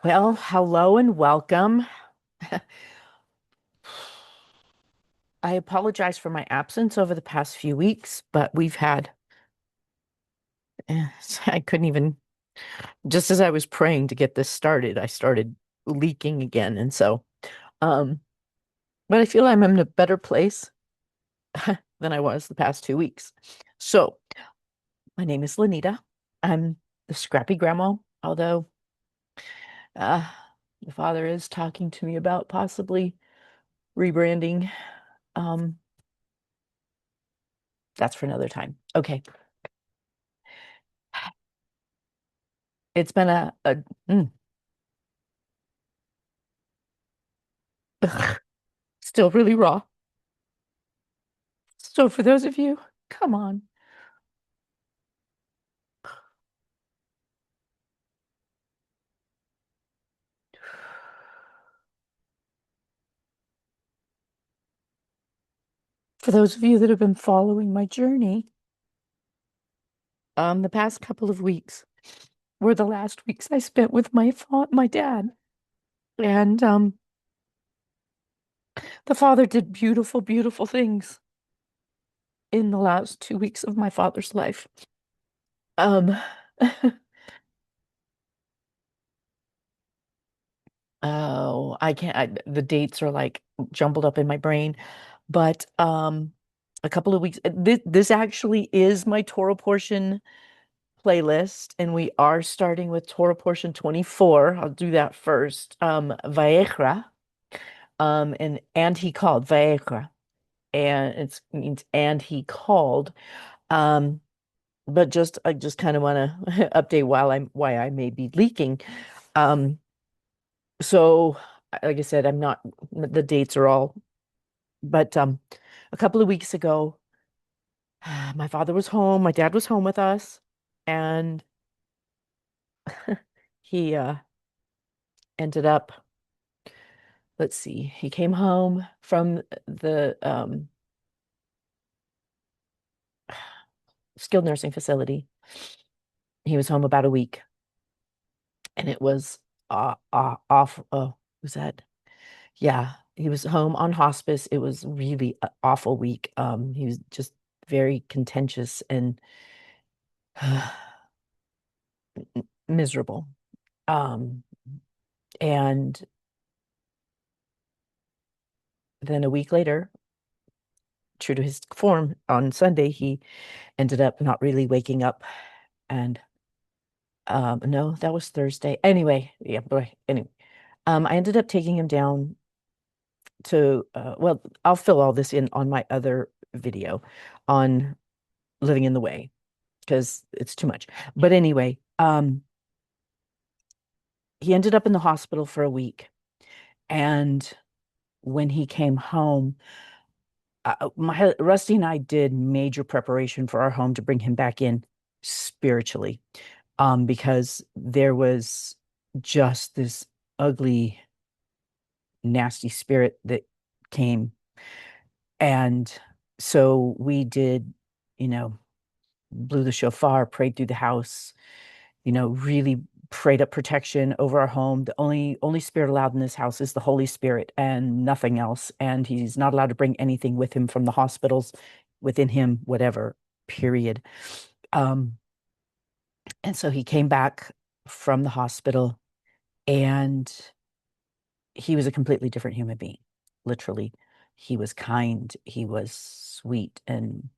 Well, hello and welcome. I apologize for my absence over the past few weeks, but eh, I couldn't even, just as I was praying to get this started, I started leaking again. Um, but I feel I'm in a better place than I was the past 2 weeks. So, my name is Lanita. I'm the scrappy grandma, although uh, the father is talking to me about possibly rebranding. Um, that's for another time. Okay. It's been mm, still really raw. So for those of you, come on. For those of you that have been following my journey, the past couple of weeks were the last weeks I spent with my dad. And the father did beautiful, beautiful things in the last 2 weeks of my father's life. Um, oh, the dates are like jumbled up in my brain, but a couple of weeks. This actually is my Torah portion playlist, and we are starting with Torah portion 24. I'll do that first. Vayikra, and he called Vayikra, and it means and he called. Um, but I just kind of want to update why I may be leaking. Um, so like I said, I'm not the dates are all, but a couple of weeks ago, my father was home, my dad was home with us, and he ended up, let's see, he came home from the skilled nursing facility. He was home about a week, and it was off. Oh, was that? Yeah, he was home on hospice. It was really an awful week. He was just very contentious and miserable. Um, and then a week later, true to his form, on Sunday, he ended up not really waking up. And no, that was Thursday. Anyway, yeah, boy, anyway. I ended up taking him down to well, I'll fill all this in on my other video on living in the way because it's too much. But anyway, he ended up in the hospital for a week. And when he came home, my Rusty and I did major preparation for our home to bring him back in spiritually, because there was just this ugly, nasty spirit that came. And so we did, you know, blew the shofar, prayed through the house, really prayed up protection over our home. The only spirit allowed in this house is the Holy Spirit and nothing else. And he's not allowed to bring anything with him from the hospitals within him, whatever, period. Um, and so he came back from the hospital, and he was a completely different human being. Literally, he was kind, he was sweet, and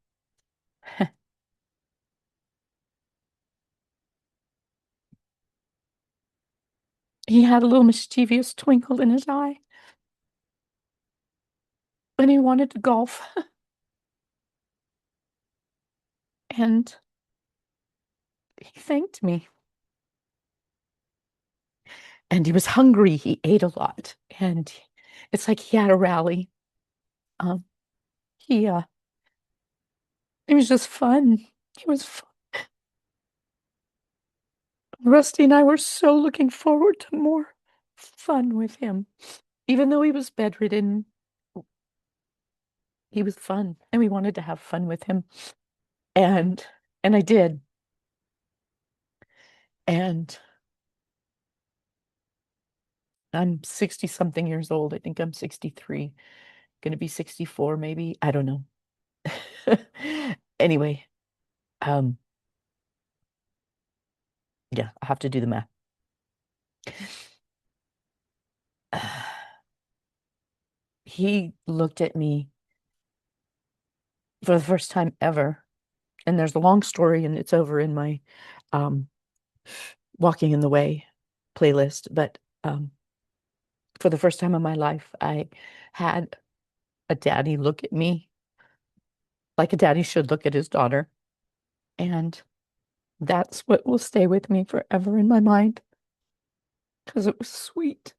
he had a little mischievous twinkle in his eye, and he wanted to golf. And he thanked me. And he was hungry. He ate a lot. And it's like he had a rally. Um, he it was just fun. It was fun. Rusty and I were so looking forward to more fun with him. Even though he was bedridden, he was fun. And we wanted to have fun with him. And I did. And I'm 60 something years old. I think I'm 63, going to be 64 maybe. I don't know. Anyway, um, yeah, I'll have to do the math. He looked at me for the first time ever, and there's a long story, and it's over in my um, Walking in the Way playlist. But for the first time in my life, I had a daddy look at me like a daddy should look at his daughter. And that's what will stay with me forever in my mind because it was sweet.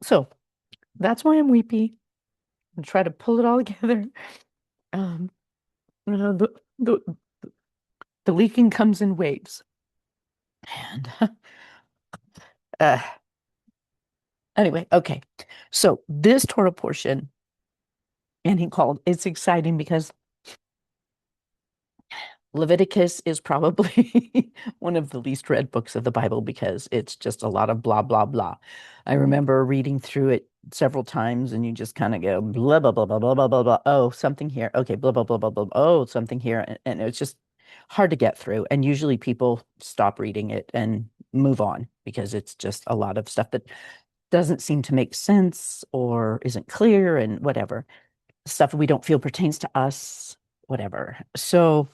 So that's why I'm weepy and try to pull it all together. Um, you know, the leaking comes in waves. And uh, anyway, okay. So this Torah portion, and he called, it's exciting because Leviticus is probably one of the least read books of the Bible because it's just a lot of blah, blah, blah. I remember reading through it several times and you just kind of go blah, blah, blah, blah, blah, blah, blah, blah. Oh, something here. Okay, blah, blah, blah, blah, blah. Oh, something here. And it's just hard to get through. And usually people stop reading it and move on because it's just a lot of stuff that doesn't seem to make sense or isn't clear and whatever. Stuff we don't feel pertains to us, whatever. So,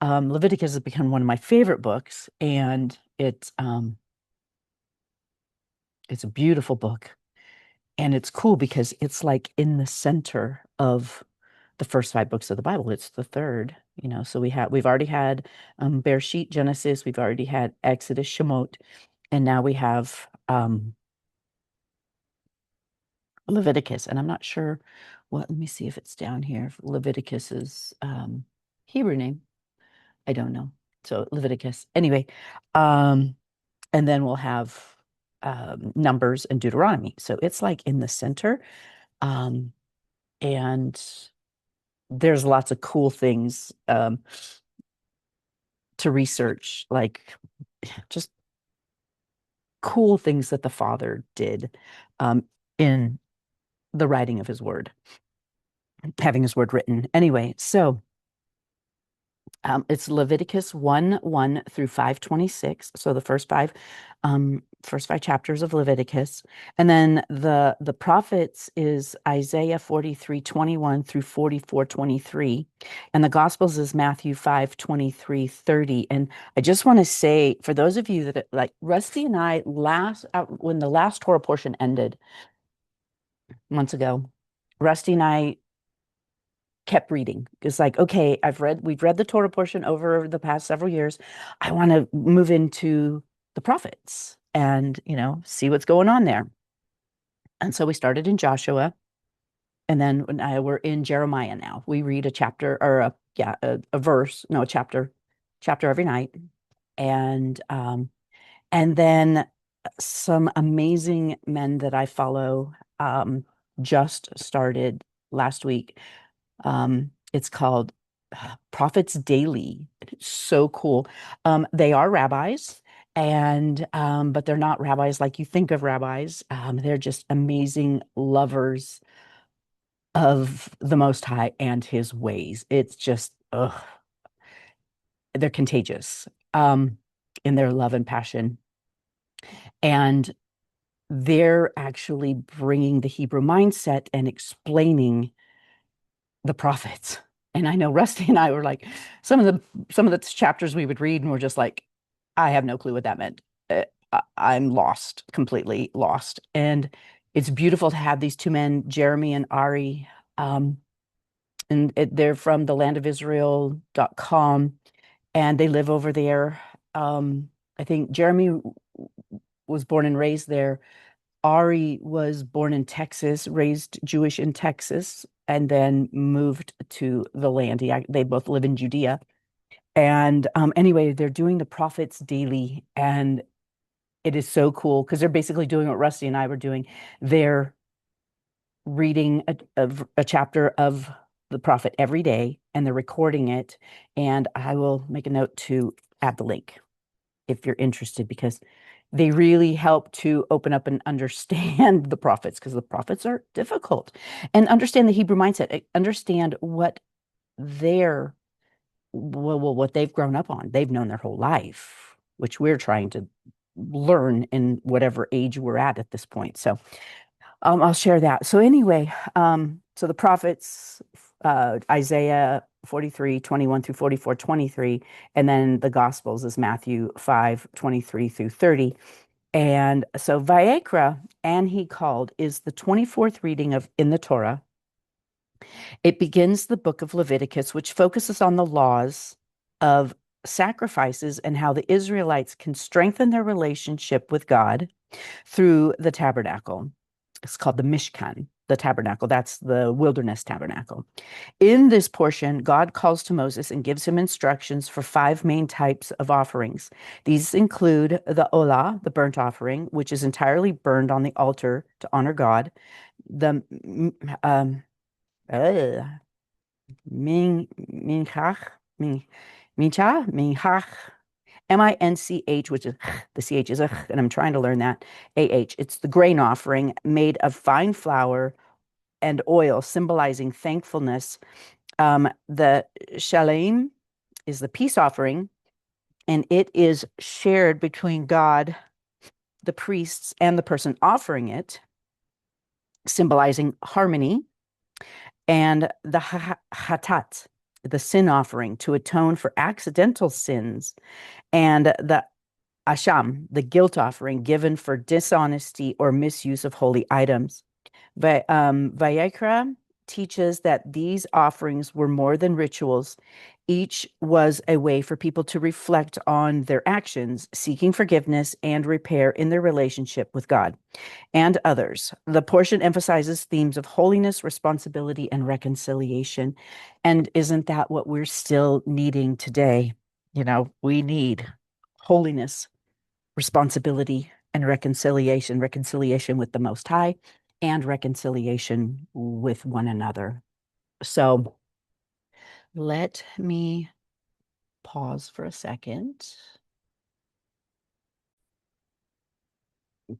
Leviticus has become one of my favorite books, and it's a beautiful book, and it's cool because it's like in the center of the first five books of the Bible. It's the third, So we've already had Bereshit, Genesis, we've already had Exodus, Shemot, and now we have Leviticus. And I'm not sure what. Let me see if it's down here. Leviticus's Hebrew name. I don't know. So Leviticus. Anyway, and then we'll have Numbers and Deuteronomy. So it's like in the center. Um, and there's lots of cool things to research, like just cool things that the Father did in the writing of his word, having his word written. Anyway, so it's Leviticus 1:1 through 5:26. So the first five chapters of Leviticus. And then the prophets is Isaiah 43:21 through 44:23. And the Gospels is Matthew 5:23-30. And I just want to say, for those of you that like Rusty and I when the last Torah portion ended months ago, Rusty and I kept reading. It's like, okay, we've read the Torah portion over the past several years. I want to move into the prophets and, see what's going on there. And so we started in Joshua, and then we're in Jeremiah now. We read a chapter or a verse, no, a chapter every night. And then some amazing men that I follow just started last week. It's called Prophets Daily. It's so cool. They are rabbis, and but they're not rabbis like you think of rabbis. They're just amazing lovers of the Most High and His ways. It's just, they're contagious in their love and passion, and they're actually bringing the Hebrew mindset and explaining the prophets. And I know Rusty and I were like, some of the chapters we would read and we're just like, I have no clue what that meant. I'm lost, completely lost. And it's beautiful to have these two men, Jeremy and Ari. They're from the landofisrael.com, and they live over there. I think Jeremy was born and raised there. Ari was born in Texas, raised Jewish in Texas, and then moved to the land. They both live in Judea. And anyway, they're doing the Prophets Daily, and it is so cool because they're basically doing what Rusty and I were doing. They're reading a chapter of the prophet every day, and they're recording it. And I will make a note to add the link if you're interested, because They really help to open up and understand the prophets because the prophets are difficult and understand the Hebrew mindset, understand what their what they've grown up on. They've known their whole life, which we're trying to learn in whatever age we're at this point. So I'll share that. So anyway, so the prophets, Isaiah 43, 21 through 44, 23, and then the Gospels is Matthew 5, 23 through 30. And so Vayikra, and he called, is the 24th reading of in the Torah. It begins the book of Leviticus, which focuses on the laws of sacrifices and how the Israelites can strengthen their relationship with God through the tabernacle. It's called the Mishkan, the tabernacle. That's the wilderness tabernacle. In this portion, God calls to Moses and gives him instructions for five main types of offerings. These include the olah, the burnt offering, which is entirely burned on the altar to honor God. The uh, minchach, minchach, minch, which is the ch is and I'm trying to learn that. It's the grain offering made of fine flour and oil, symbolizing thankfulness. The shalem is the peace offering, and it is shared between God, the priests, and the person offering it, symbolizing harmony. And the hatat, the sin offering to atone for accidental sins, and the asham, the guilt offering given for dishonesty or misuse of holy items. Vayikra teaches that these offerings were more than rituals. Each was a way for people to reflect on their actions, seeking forgiveness and repair in their relationship with God and others. The portion emphasizes themes of holiness, responsibility, and reconciliation. And isn't that what we're still needing today? We need holiness, responsibility, and reconciliation with the Most High, and reconciliation with one another. So let me pause for a second.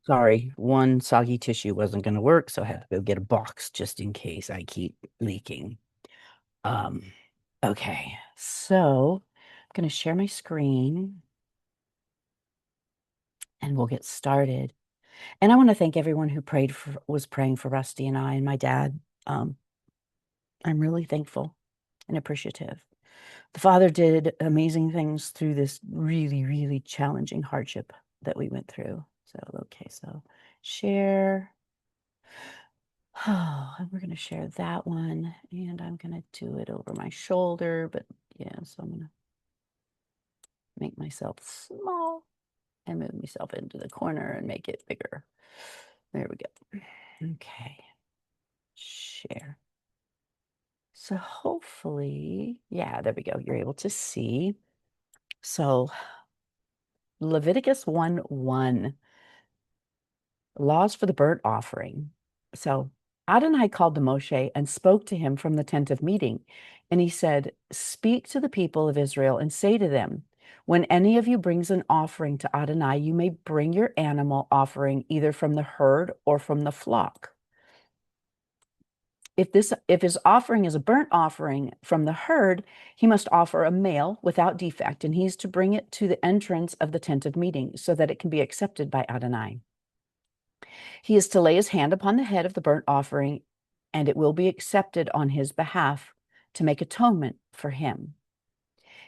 Sorry, one soggy tissue wasn't going to work, so I had to go get a box just in case I keep leaking. Um, okay, so I'm going to share my screen and we'll get started. And I want to thank everyone who was praying for Rusty and I and my dad. Um, I'm really thankful and appreciative. The Father did amazing things through this really, really challenging hardship that we went through. So, okay, so share. Oh, and we're going to share that one. And I'm going to do it over my shoulder. But yeah, so I'm going to make myself small and move myself into the corner and make it bigger. There we go. Okay. Share. So hopefully, yeah, there we go. You're able to see. So Leviticus 1:1, laws for the burnt offering. So Adonai called to Moshe and spoke to him from the tent of meeting. And he said, "Speak to the people of Israel and say to them, when any of you brings an offering to Adonai, you may bring your animal offering either from the herd or from the flock. If his offering is a burnt offering from the herd, he must offer a male without defect, and he's to bring it to the entrance of the tent of meeting so that it can be accepted by Adonai. He is to lay his hand upon the head of the burnt offering, and it will be accepted on his behalf to make atonement for him.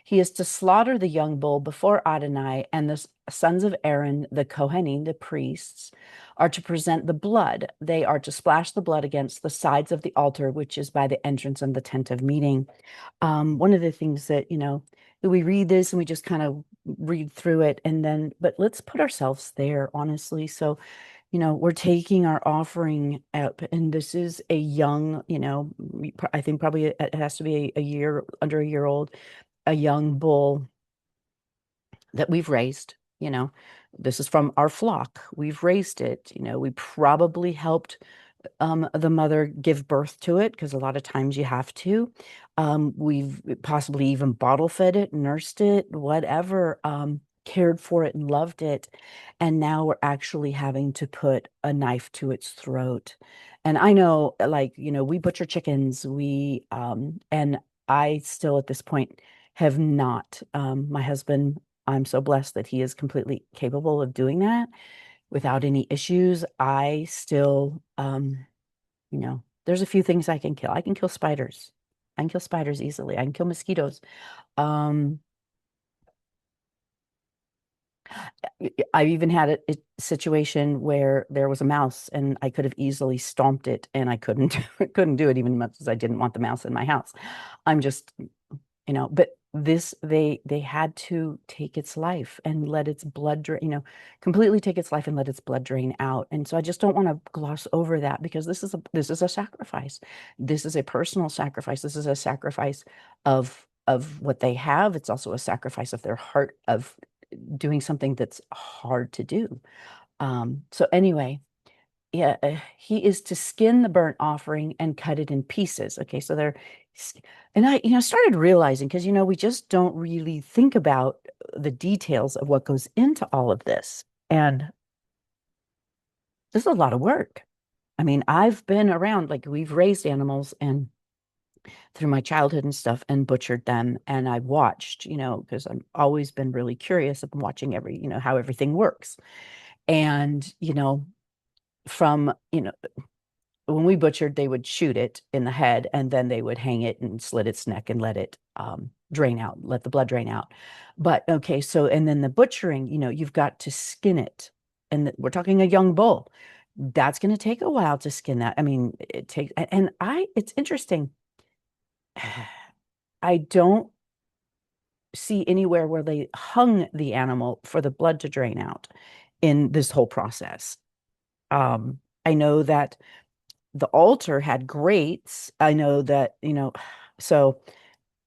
He is to slaughter the young bull before Adonai, and the sons of Aaron, the Kohanim, the priests, are to present the blood. They are to splash the blood against the sides of the altar, which is by the entrance of the tent of meeting. One of the things that, we read this and we just kind of read through it, but let's put ourselves there, honestly. So, we're taking our offering up, and this is a young, I think probably it has to be under a year old, a young bull that we've raised. This is from our flock. We've raised it. We probably helped the mother give birth to it, because a lot of times you have to. We've possibly even bottle fed it, nursed it, whatever. cared for it and loved it. And now we're actually having to put a knife to its throat. And I know, like, we butcher chickens, and I still at this point have not, my husband, I'm so blessed that he is completely capable of doing that without any issues. I still, there's a few things I can kill. I can kill spiders. I can kill spiders easily. I can kill mosquitoes. Um, I've even had a situation where there was a mouse and I could have easily stomped it and I couldn't couldn't do it even much as I didn't want the mouse in my house. I'm just, but this they had to take its life and let its blood drain, completely take its life and let its blood drain out. And so I just don't want to gloss over that because this is a sacrifice. This is a personal sacrifice. This is a sacrifice of what they have. It's also a sacrifice of their heart of doing something that's hard to do. So anyway, yeah, he is to skin the burnt offering and cut it in pieces. Okay, so and I, started realizing because, we just don't really think about the details of what goes into all of this. And this is a lot of work. I mean, I've been around, like we've raised animals and through my childhood and stuff and butchered them. And I've watched, because I've always been really curious of watching how everything works. And, from, when we butchered, they would shoot it in the head and then they would hang it and slit its neck and let it drain out, let the blood drain out. But okay, so, and then the butchering, you've got to skin it. And we're talking a young bull. That's going to take a while to skin that. I mean, it's interesting. I don't see anywhere where they hung the animal for the blood to drain out in this whole process. I know that the altar had grates. I know that, so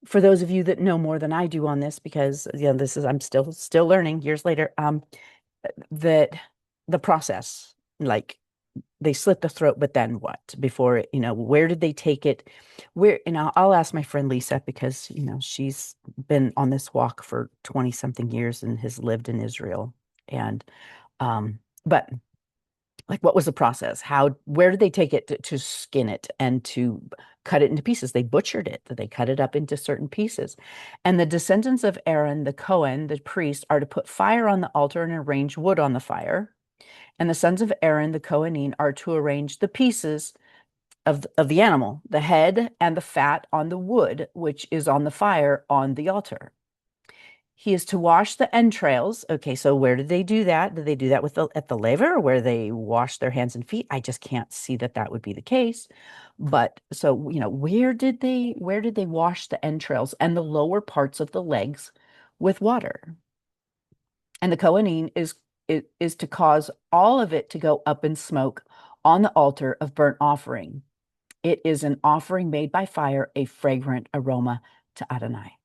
for those of you that know more than I do on this, because I'm still learning years later, that the process, like they slit the throat, but then what? Before it, where did they take it? Where, I'll ask my friend Lisa because, she's been on this walk for 20 something years and has lived in Israel. And, but like, what was the process? Where did they take it to skin it and to cut it into pieces? They butchered it, they cut it up into certain pieces. And the descendants of Aaron, the Cohen, the priest, are to put fire on the altar and arrange wood on the fire. And the sons of Aaron, the Kohanim, are to arrange the pieces of the animal, the head and the fat on the wood, which is on the fire on the altar. He is to wash the entrails. Okay, so where did they do that? Did they do that at the laver where they wash their hands and feet? I just can't see that that would be the case. But so, where did they wash the entrails and the lower parts of the legs with water? And the Kohanim is to cause all of it to go up in smoke on the altar of burnt offering. It is an offering made by fire, a fragrant aroma to Adonai.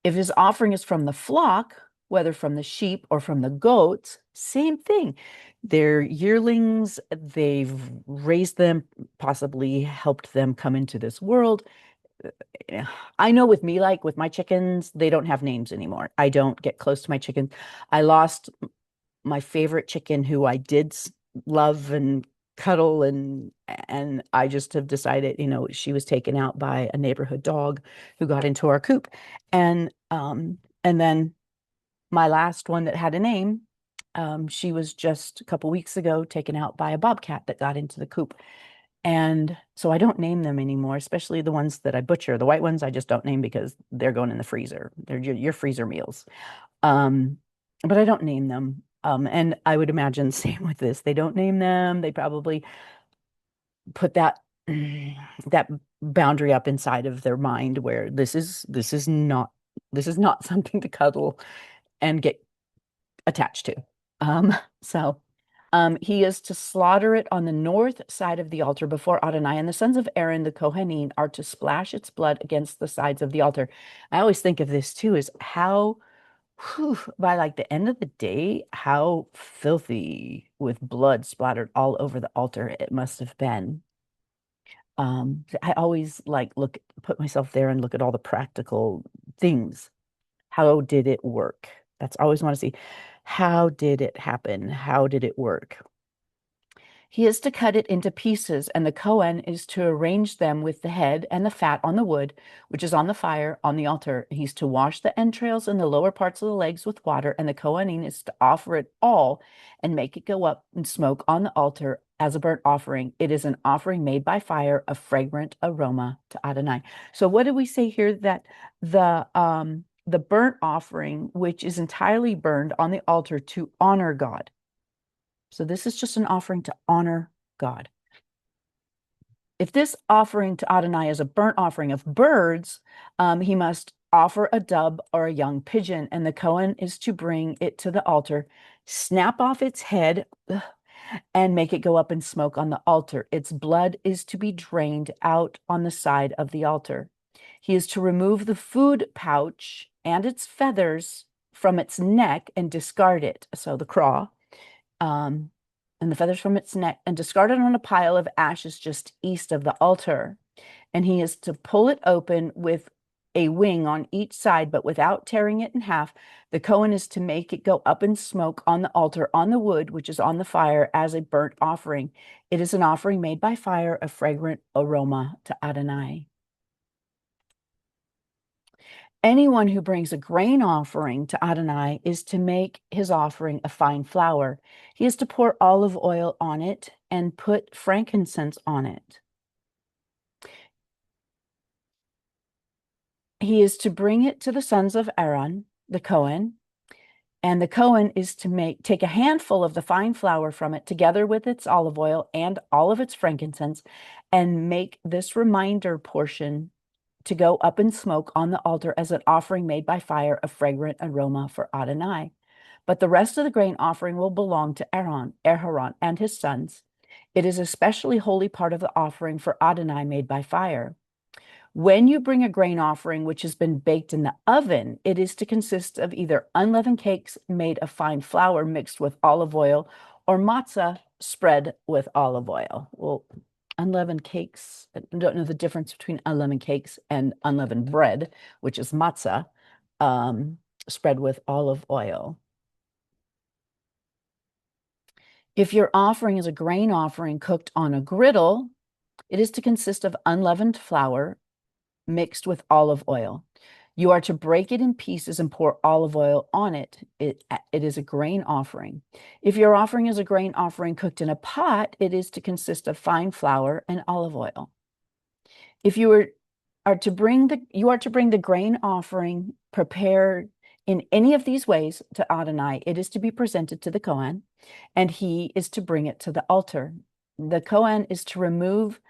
If his offering is from the flock, whether from the sheep or from the goats, same thing. They're yearlings, they've raised them, possibly helped them come into this world. I know with me, like with my chickens, they don't have names anymore. I don't get close to my chickens. I lost my favorite chicken who I did love and cuddle and I just have decided, she was taken out by a neighborhood dog who got into our coop. And then my last one that had a name, she was just a couple weeks ago taken out by a bobcat that got into the coop. And so I don't name them anymore, especially the ones that I butcher. The white ones I just don't name because they're going in the freezer. They're your freezer meals. Um, but I don't name them. And I would imagine same with this. They don't name them. They probably put that boundary up inside of their mind where this is not something to cuddle and get attached to. Um, so he is to slaughter it on the north side of the altar before Adonai, and the sons of Aaron, the Kohanim, are to splash its blood against the sides of the altar. I always think of this too, is how, by like the end of the day, how filthy with blood splattered all over the altar it must have been. I always like put myself there and look at all the practical things, How did it work? That's always want to see. How did it happen? How did it work? He is to cut it into pieces, and the Kohen is to arrange them with the head and the fat on the wood, which is on the fire on the altar. He's to wash the entrails and the lower parts of the legs with water, and the Kohen is to offer it all and make it go up in smoke on the altar as a burnt offering. It is an offering made by fire, a fragrant aroma to Adonai. So what did we say here? That the burnt offering, which is entirely burned on the altar to honor God. So this is just an offering to honor God. If this offering to Adonai is a burnt offering of birds, he must offer a dove or a young pigeon, and the Kohen is to bring it to the altar, snap off its head, and make it go up in smoke on the altar. Its blood is to be drained out on the side of the altar. He is to remove the food pouch and its feathers from its neck and discard it. So the craw. And the feathers from its neck, and discard it on a pile of ashes just east of the altar. And he is to pull it open with a wing on each side, but without tearing it in half. The Kohen is to make it go up in smoke on the altar on the wood, which is on the fire, as a burnt offering. It is an offering made by fire, a fragrant aroma to Adonai. Anyone who brings a grain offering to Adonai is to make his offering a fine flour. He is to pour olive oil on it and put frankincense on it. He is to bring it to the sons of Aaron, the Kohen, and the Kohen is to take a handful of the fine flour from it, together with its olive oil and all of its frankincense, and make this reminder portion to go up in smoke on the altar as an offering made by fire, a fragrant aroma for Adonai. But the rest of the grain offering will belong to Aaron and his sons. It is a especially holy part of the offering for Adonai made by fire. When you bring a grain offering which has been baked in the oven, it is to consist of either unleavened cakes made of fine flour mixed with olive oil, or matzah spread with olive oil. Well, unleavened cakes, I don't know the difference between unleavened cakes and unleavened bread, which is matzah, spread with olive oil. If your offering is a grain offering cooked on a griddle, it is to consist of unleavened flour mixed with olive oil. You are to break it in pieces and pour olive oil on it. It is a grain offering. If your offering is a grain offering cooked in a pot, it is to consist of fine flour and olive oil. If you are to bring the grain offering prepared in any of these ways to Adonai, it is to be presented to the Kohen, and he is to bring it to the altar. The Kohen is to remove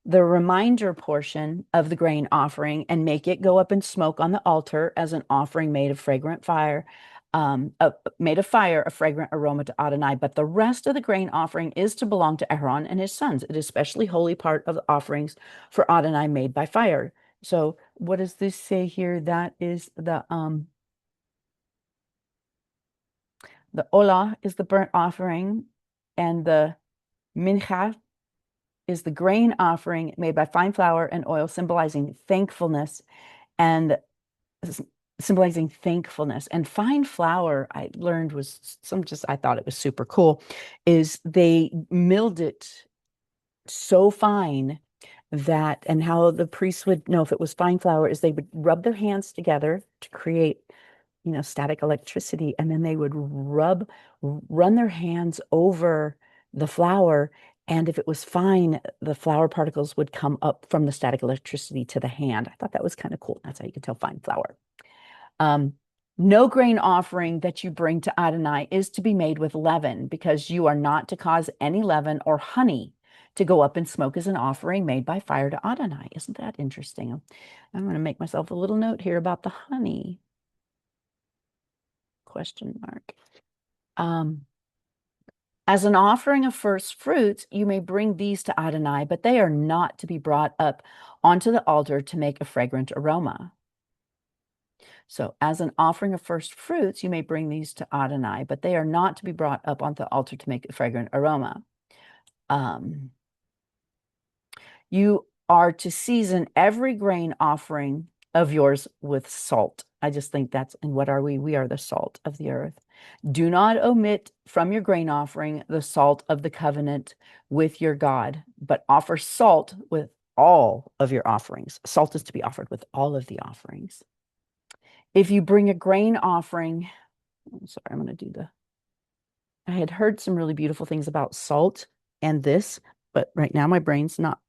the reminder portion of the grain offering and make it go up in smoke on the altar as an offering made of fire, a fragrant aroma to Adonai. But the rest of the grain offering is to belong to Aaron and his sons. It is especially holy part of the offerings for Adonai made by fire. So what does this say here? That is the olah is the burnt offering, and the mincha is the grain offering made by fine flour and oil, symbolizing thankfulness. And fine flour, I learned, was I thought it was super cool, is they milled it so fine that, and how the priests would know if it was fine flour is they would rub their hands together to create, static electricity, and then they would run their hands over the flour, and if it was fine, the flour particles would come up from the static electricity to the hand. I thought that was kind of cool. That's how you can tell fine flour. No grain offering that you bring to Adonai is to be made with leaven, because you are not to cause any leaven or honey to go up in smoke as an offering made by fire to Adonai. Isn't that interesting? I'm going to make myself a little note here about the honey. Question mark. As an offering of first fruits, you may bring these to Adonai, but they are not to be brought up onto the altar to make a fragrant aroma. So as an offering of first fruits, you may bring these to Adonai, but they are not to be brought up onto the altar to make a fragrant aroma. You are to season every grain offering of yours with salt. I just think that's, and what are we? We are the salt of the earth. Do not omit from your grain offering the salt of the covenant with your God, but offer salt with all of your offerings. Salt is to be offered with all of the offerings. If you bring a grain offering, sorry, I'm going to do the, I had heard some really beautiful things about salt and this, but right now my brain's not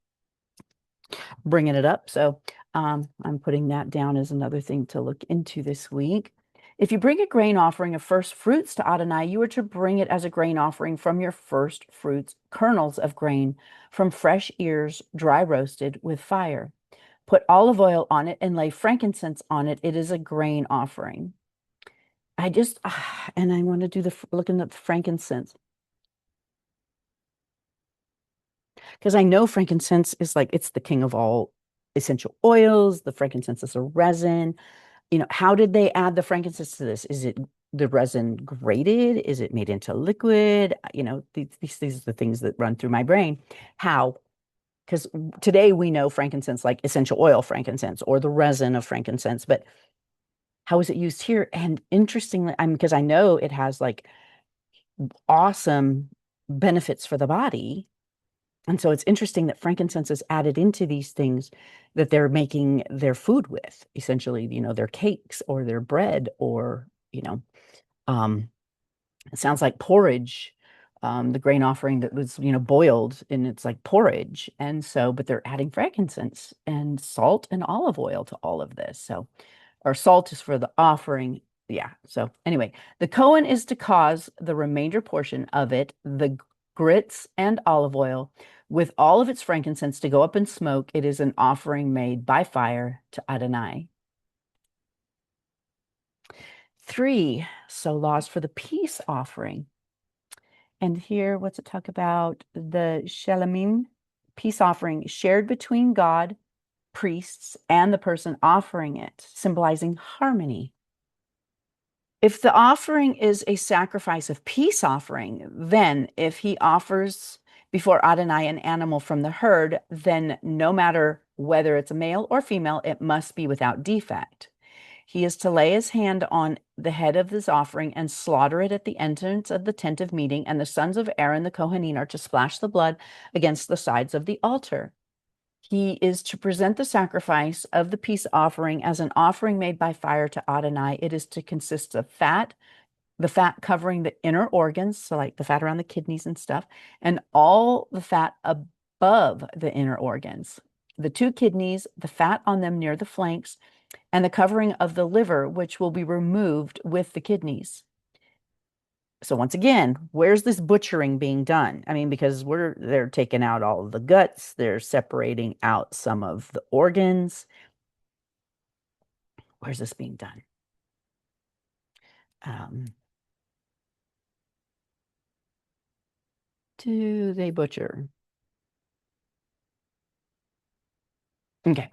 bringing it up. So I'm putting that down as another thing to look into this week. If you bring a grain offering of first fruits to Adonai, you are to bring it as a grain offering from your first fruits, kernels of grain, from fresh ears, dry roasted with fire. Put olive oil on it and lay frankincense on it. It is a grain offering. I just, and I want to do the looking at the frankincense because I know frankincense is like, it's the king of all essential oils. The frankincense is a resin. How did they add the frankincense to this? Is it the resin grated? Is it made into liquid? These are the things that run through my brain. How? Because today we know frankincense like essential oil frankincense or the resin of frankincense, but how is it used here? And interestingly, because I know it has like awesome benefits for the body. And so it's interesting that frankincense is added into these things that they're making their food with, essentially, their cakes or their bread or, um, it sounds like porridge, the grain offering that was, boiled and it's like porridge. And so, but they're adding frankincense and salt and olive oil to all of this. So, or salt is for the offering. Yeah. So anyway, the Cohen is to cause the remainder portion of it, the grits and olive oil, with all of its frankincense to go up in smoke. It is an offering made by fire to Adonai. 3, so laws for the peace offering. And here, what's it talk about? The Shelamim peace offering shared between God, priests, and the person offering it, symbolizing harmony. If the offering is a sacrifice of peace offering, then if he offers before Adonai an animal from the herd, then no matter whether it's a male or female, it must be without defect. He is to lay his hand on the head of this offering and slaughter it at the entrance of the tent of meeting, and the sons of Aaron the Kohanim are to splash the blood against the sides of the altar. He is to present the sacrifice of the peace offering as an offering made by fire to Adonai. It is to consist of fat, the fat covering the inner organs, so like the fat around the kidneys and stuff, and all the fat above the inner organs. The 2 kidneys, the fat on them near the flanks, and the covering of the liver, which will be removed with the kidneys. So once again, where's this butchering being done? I mean, because they're taking out all of the guts, they're separating out some of the organs. Where's this being done? Do they butcher? Okay.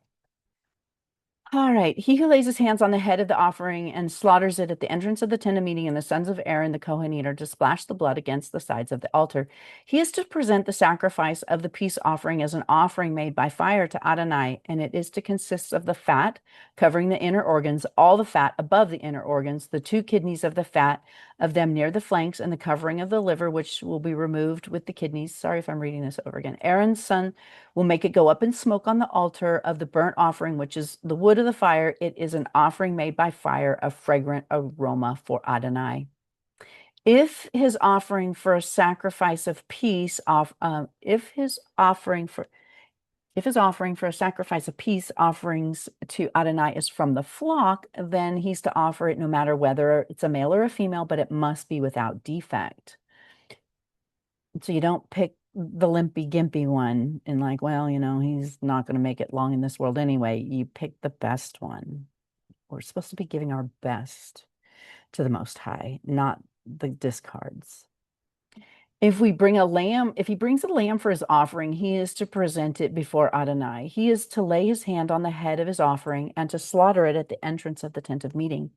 All right. He who lays his hands on the head of the offering and slaughters it at the entrance of the tent of meeting, and the sons of Aaron the Kohanim are to splash the blood against the sides of the altar. He is to present the sacrifice of the peace offering as an offering made by fire to Adonai, and it is to consist of the fat covering the inner organs, all the fat above the inner organs, the 2 kidneys of the fat of them near the flanks, and the covering of the liver, which will be removed with the kidneys. Sorry if I'm reading this over again. Aaron's son will make it go up in smoke on the altar of the burnt offering, which is the wood of the fire. It is an offering made by fire, a fragrant aroma for Adonai. If his offering for a sacrifice of peace if his offering for a sacrifice of peace offerings to Adonai is from the flock, then he's to offer it no matter whether it's a male or a female, but it must be without defect. So you don't pick the limpy gimpy one and like, well, he's not going to make it long in this world anyway. You pick the best one. We're supposed to be giving our best to the Most High, not the discards. If he brings a lamb for his offering, he is to present it before Adonai. He is to lay his hand on the head of his offering and to slaughter it at the entrance of the tent of meeting.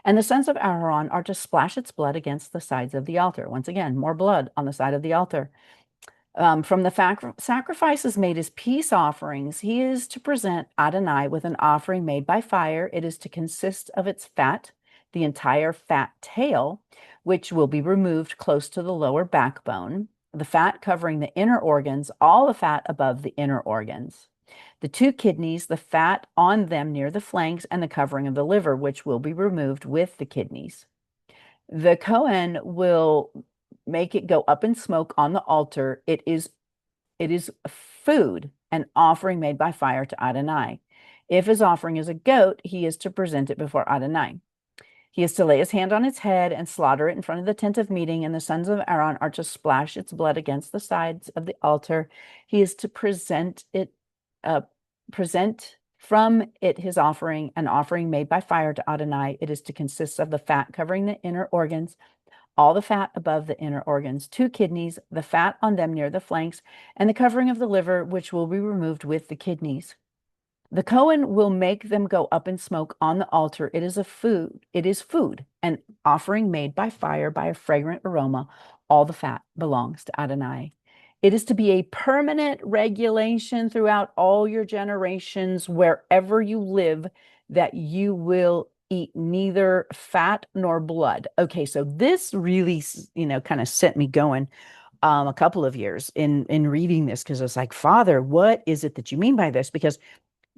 And the sons of Aaron are to splash its blood against the sides of the altar. Once again, more blood on the side of the altar. From the sacrifices made as peace offerings, he is to present Adonai with an offering made by fire. It is to consist of its fat, the entire fat tail, which will be removed close to the lower backbone, the fat covering the inner organs, all the fat above the inner organs, the two kidneys, the fat on them near the flanks, and the covering of the liver, which will be removed with the kidneys. The Kohen will make it go up in smoke on the altar. It is food, an offering made by fire to Adonai. If his offering is a goat, he is to present it before Adonai. He is to lay his hand on its head and slaughter it in front of the tent of meeting, and the sons of Aaron are to splash its blood against the sides of the altar. He is to present from it his offering, an offering made by fire to Adonai. It is to consist of the fat covering the inner organs, all the fat above the inner organs, two kidneys, the fat on them near the flanks, and the covering of the liver, which will be removed with the kidneys. The Cohen will make them go up in smoke on the altar. It is food, an offering made by fire by a fragrant aroma. All the fat belongs to Adonai. It is to be a permanent regulation throughout all your generations, wherever you live, that you will eat neither fat nor blood. Okay, so this really, kind of set me going a couple of years in reading this, because I was like, Father, what is it that you mean by this? Because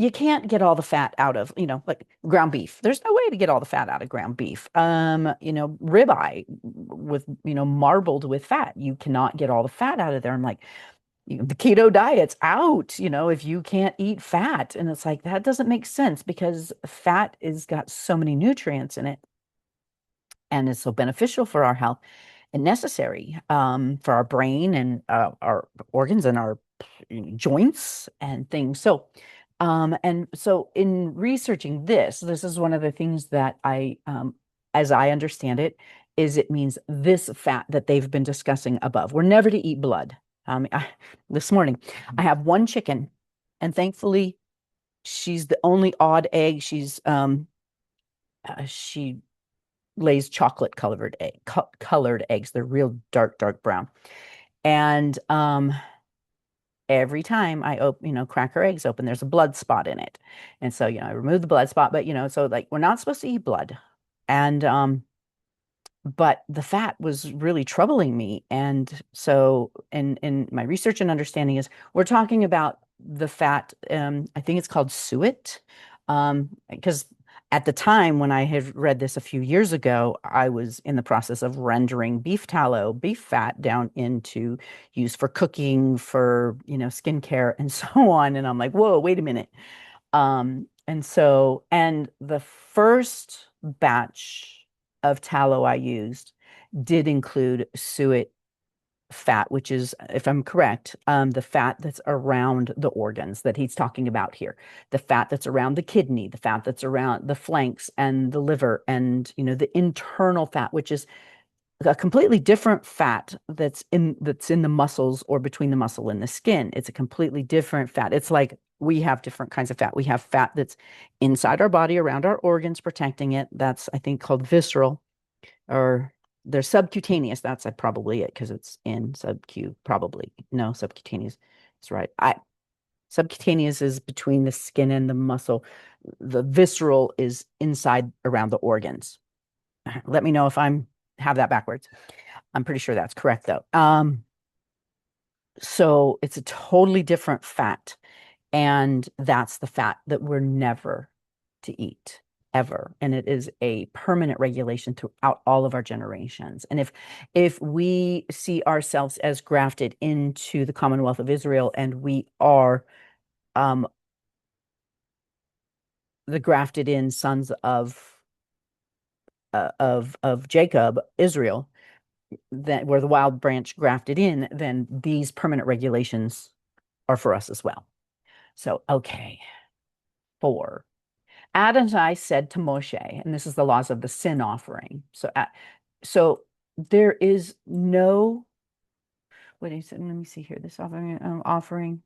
you can't get all the fat out of, like ground beef. There's no way to get all the fat out of ground beef. Ribeye with, marbled with fat. You cannot get all the fat out of there. I'm like, the keto diet's out, if you can't eat fat. And it's like, that doesn't make sense, because fat is got so many nutrients in it and is so beneficial for our health and necessary for our brain and our organs and our joints and things. So in researching this is one of the things that as I understand it, is it means this fat that they've been discussing above. We're never to eat blood. This morning, I have one chicken, and thankfully, she's the only odd egg. She lays chocolate colored eggs. They're real dark brown. And every time I crack her eggs open, there's a blood spot in it. And so, I remove the blood spot, but so like we're not supposed to eat blood. And but the fat was really troubling me. And so in my research and understanding is we're talking about the fat, I think it's called suet. Because at the time when I had read this a few years ago, I was in the process of rendering beef tallow, beef fat down into use for cooking, for, skincare and so on. And I'm like, whoa, wait a minute. And the first batch of tallow I used did include suet fat, which is, if I'm correct, the fat that's around the organs that he's talking about here, the fat that's around the kidney, the fat that's around the flanks and the liver, and the internal fat, which is a completely different fat that's in the muscles or between the muscle and the skin. It's a completely different fat. It's like we have different kinds of fat. We have fat that's inside our body around our organs protecting it. That's, I think, called visceral, or they're subcutaneous. That's probably it, because it's in subcu, probably. No, subcutaneous. That's right. Subcutaneous is between the skin and the muscle. The visceral is inside around the organs. Let me know if I'm have that backwards. I'm pretty sure that's correct though. So it's a totally different fat. And that's the fat that we're never to eat ever. And it is a permanent regulation throughout all of our generations. And if we see ourselves as grafted into the Commonwealth of Israel, and we are the grafted in sons of Jacob, Israel, that we're the wild branch grafted in, then these permanent regulations are for us as well. So, okay. 4. Adonai said to Moshe, and this is the laws of the sin offering. So there is no, what he said, let me see here, this offering,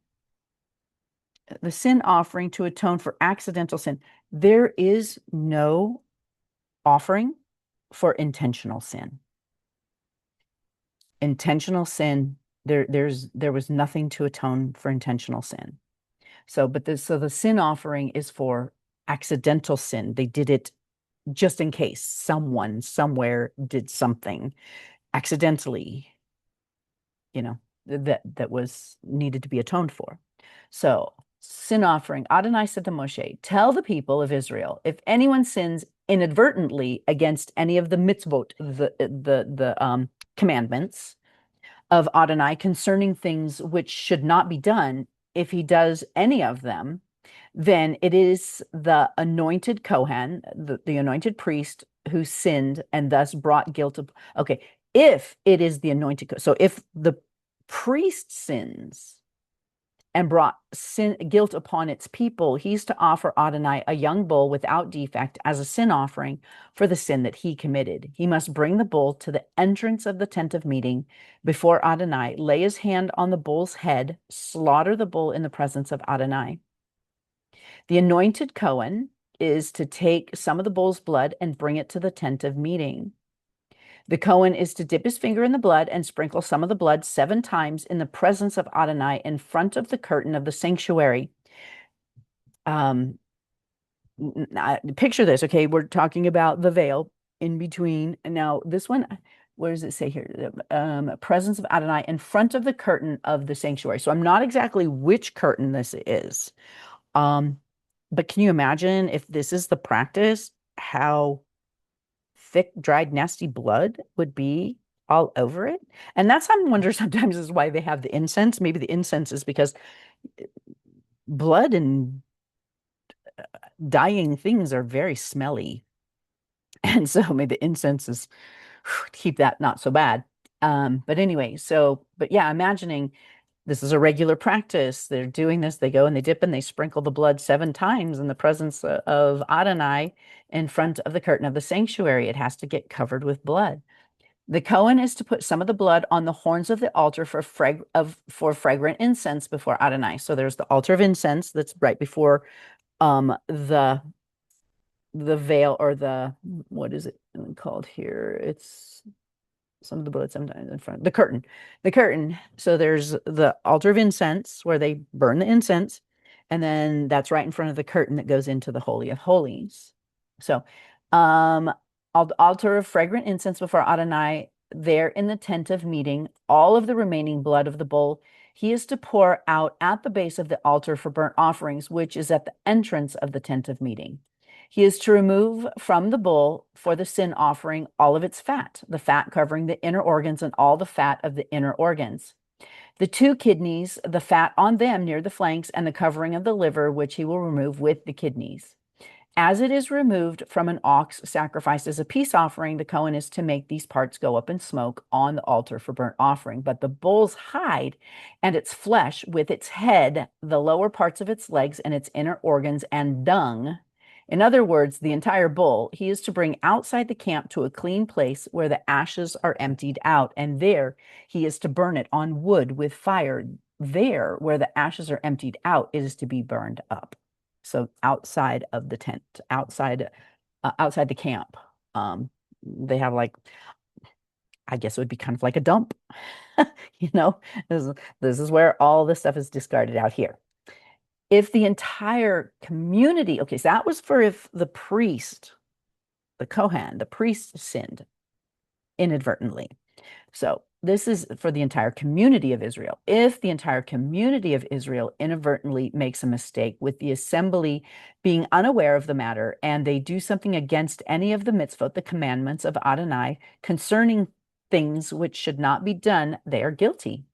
the sin offering to atone for accidental sin. There is no offering for intentional sin. Intentional sin There was nothing to atone for intentional sin. So the sin offering is for accidental sin. They did it just in case someone somewhere did something accidentally, that was needed to be atoned for. So, sin offering, Adonai said to Moshe, tell the people of Israel, if anyone sins inadvertently against any of the mitzvot, the commandments of Adonai concerning things which should not be done, if he does any of them, then it is the anointed Kohen, the anointed priest who sinned and thus brought guilt of, okay, if it is the anointed, so if the priest sins and brought guilt upon its people, he's to offer Adonai a young bull without defect as a sin offering for the sin that he committed. He must bring the bull to the entrance of the tent of meeting before Adonai, lay his hand on the bull's head, slaughter the bull in the presence of Adonai. The anointed Cohen is to take some of the bull's blood and bring it to the tent of meeting. The Cohen is to dip his finger in the blood and sprinkle some of the blood 7 times in the presence of Adonai in front of the curtain of the sanctuary. Picture this, okay? We're talking about the veil in between. And now this one, what does it say here? Presence of Adonai in front of the curtain of the sanctuary. So I'm not exactly which curtain this is. But can you imagine if this is the practice, how thick, dried, nasty blood would be all over it? And that's I wonder sometimes is why they have the incense. Maybe the incense is because blood and dying things are very smelly. And so maybe the incense is keep that not so bad. But anyway, but yeah, imagining this is a regular practice. They're doing this. They go and they dip and they sprinkle the blood 7 times in the presence of Adonai in front of the curtain of the sanctuary. It has to get covered with blood. The Cohen is to put some of the blood on the horns of the altar for fragrant incense before Adonai. So there's the altar of incense that's right before the veil, or what is it called here? It's some of the blood sometimes in front. The curtain. So there's the altar of incense where they burn the incense, and then that's right in front of the curtain that goes into the Holy of Holies. So, altar of fragrant incense before Adonai, there in the tent of meeting, all of the remaining blood of the bull he is to pour out at the base of the altar for burnt offerings, which is at the entrance of the tent of meeting. He is to remove from the bull for the sin offering all of its fat, the fat covering the inner organs and all the fat of the inner organs. The 2 kidneys, the fat on them near the flanks, and the covering of the liver, which he will remove with the kidneys. As it is removed from an ox sacrificed as a peace offering, the Cohen is to make these parts go up in smoke on the altar for burnt offering. But the bull's hide and its flesh, with its head, the lower parts of its legs, and its inner organs, and dung, in other words, the entire bull, he is to bring outside the camp to a clean place where the ashes are emptied out, and there he is to burn it on wood with fire. There, where the ashes are emptied out, it is to be burned up. So outside of the tent, outside the camp, they have, like, I guess it would be kind of like a dump. You know, this is where all this stuff is discarded out here. If the entire community, okay, so that was for if the priest, the Kohen, the priest sinned inadvertently. So this is for the entire community of Israel. If the entire community of Israel inadvertently makes a mistake with the assembly being unaware of the matter, and they do something against any of the mitzvot, the commandments of Adonai, concerning things which should not be done, they are guilty.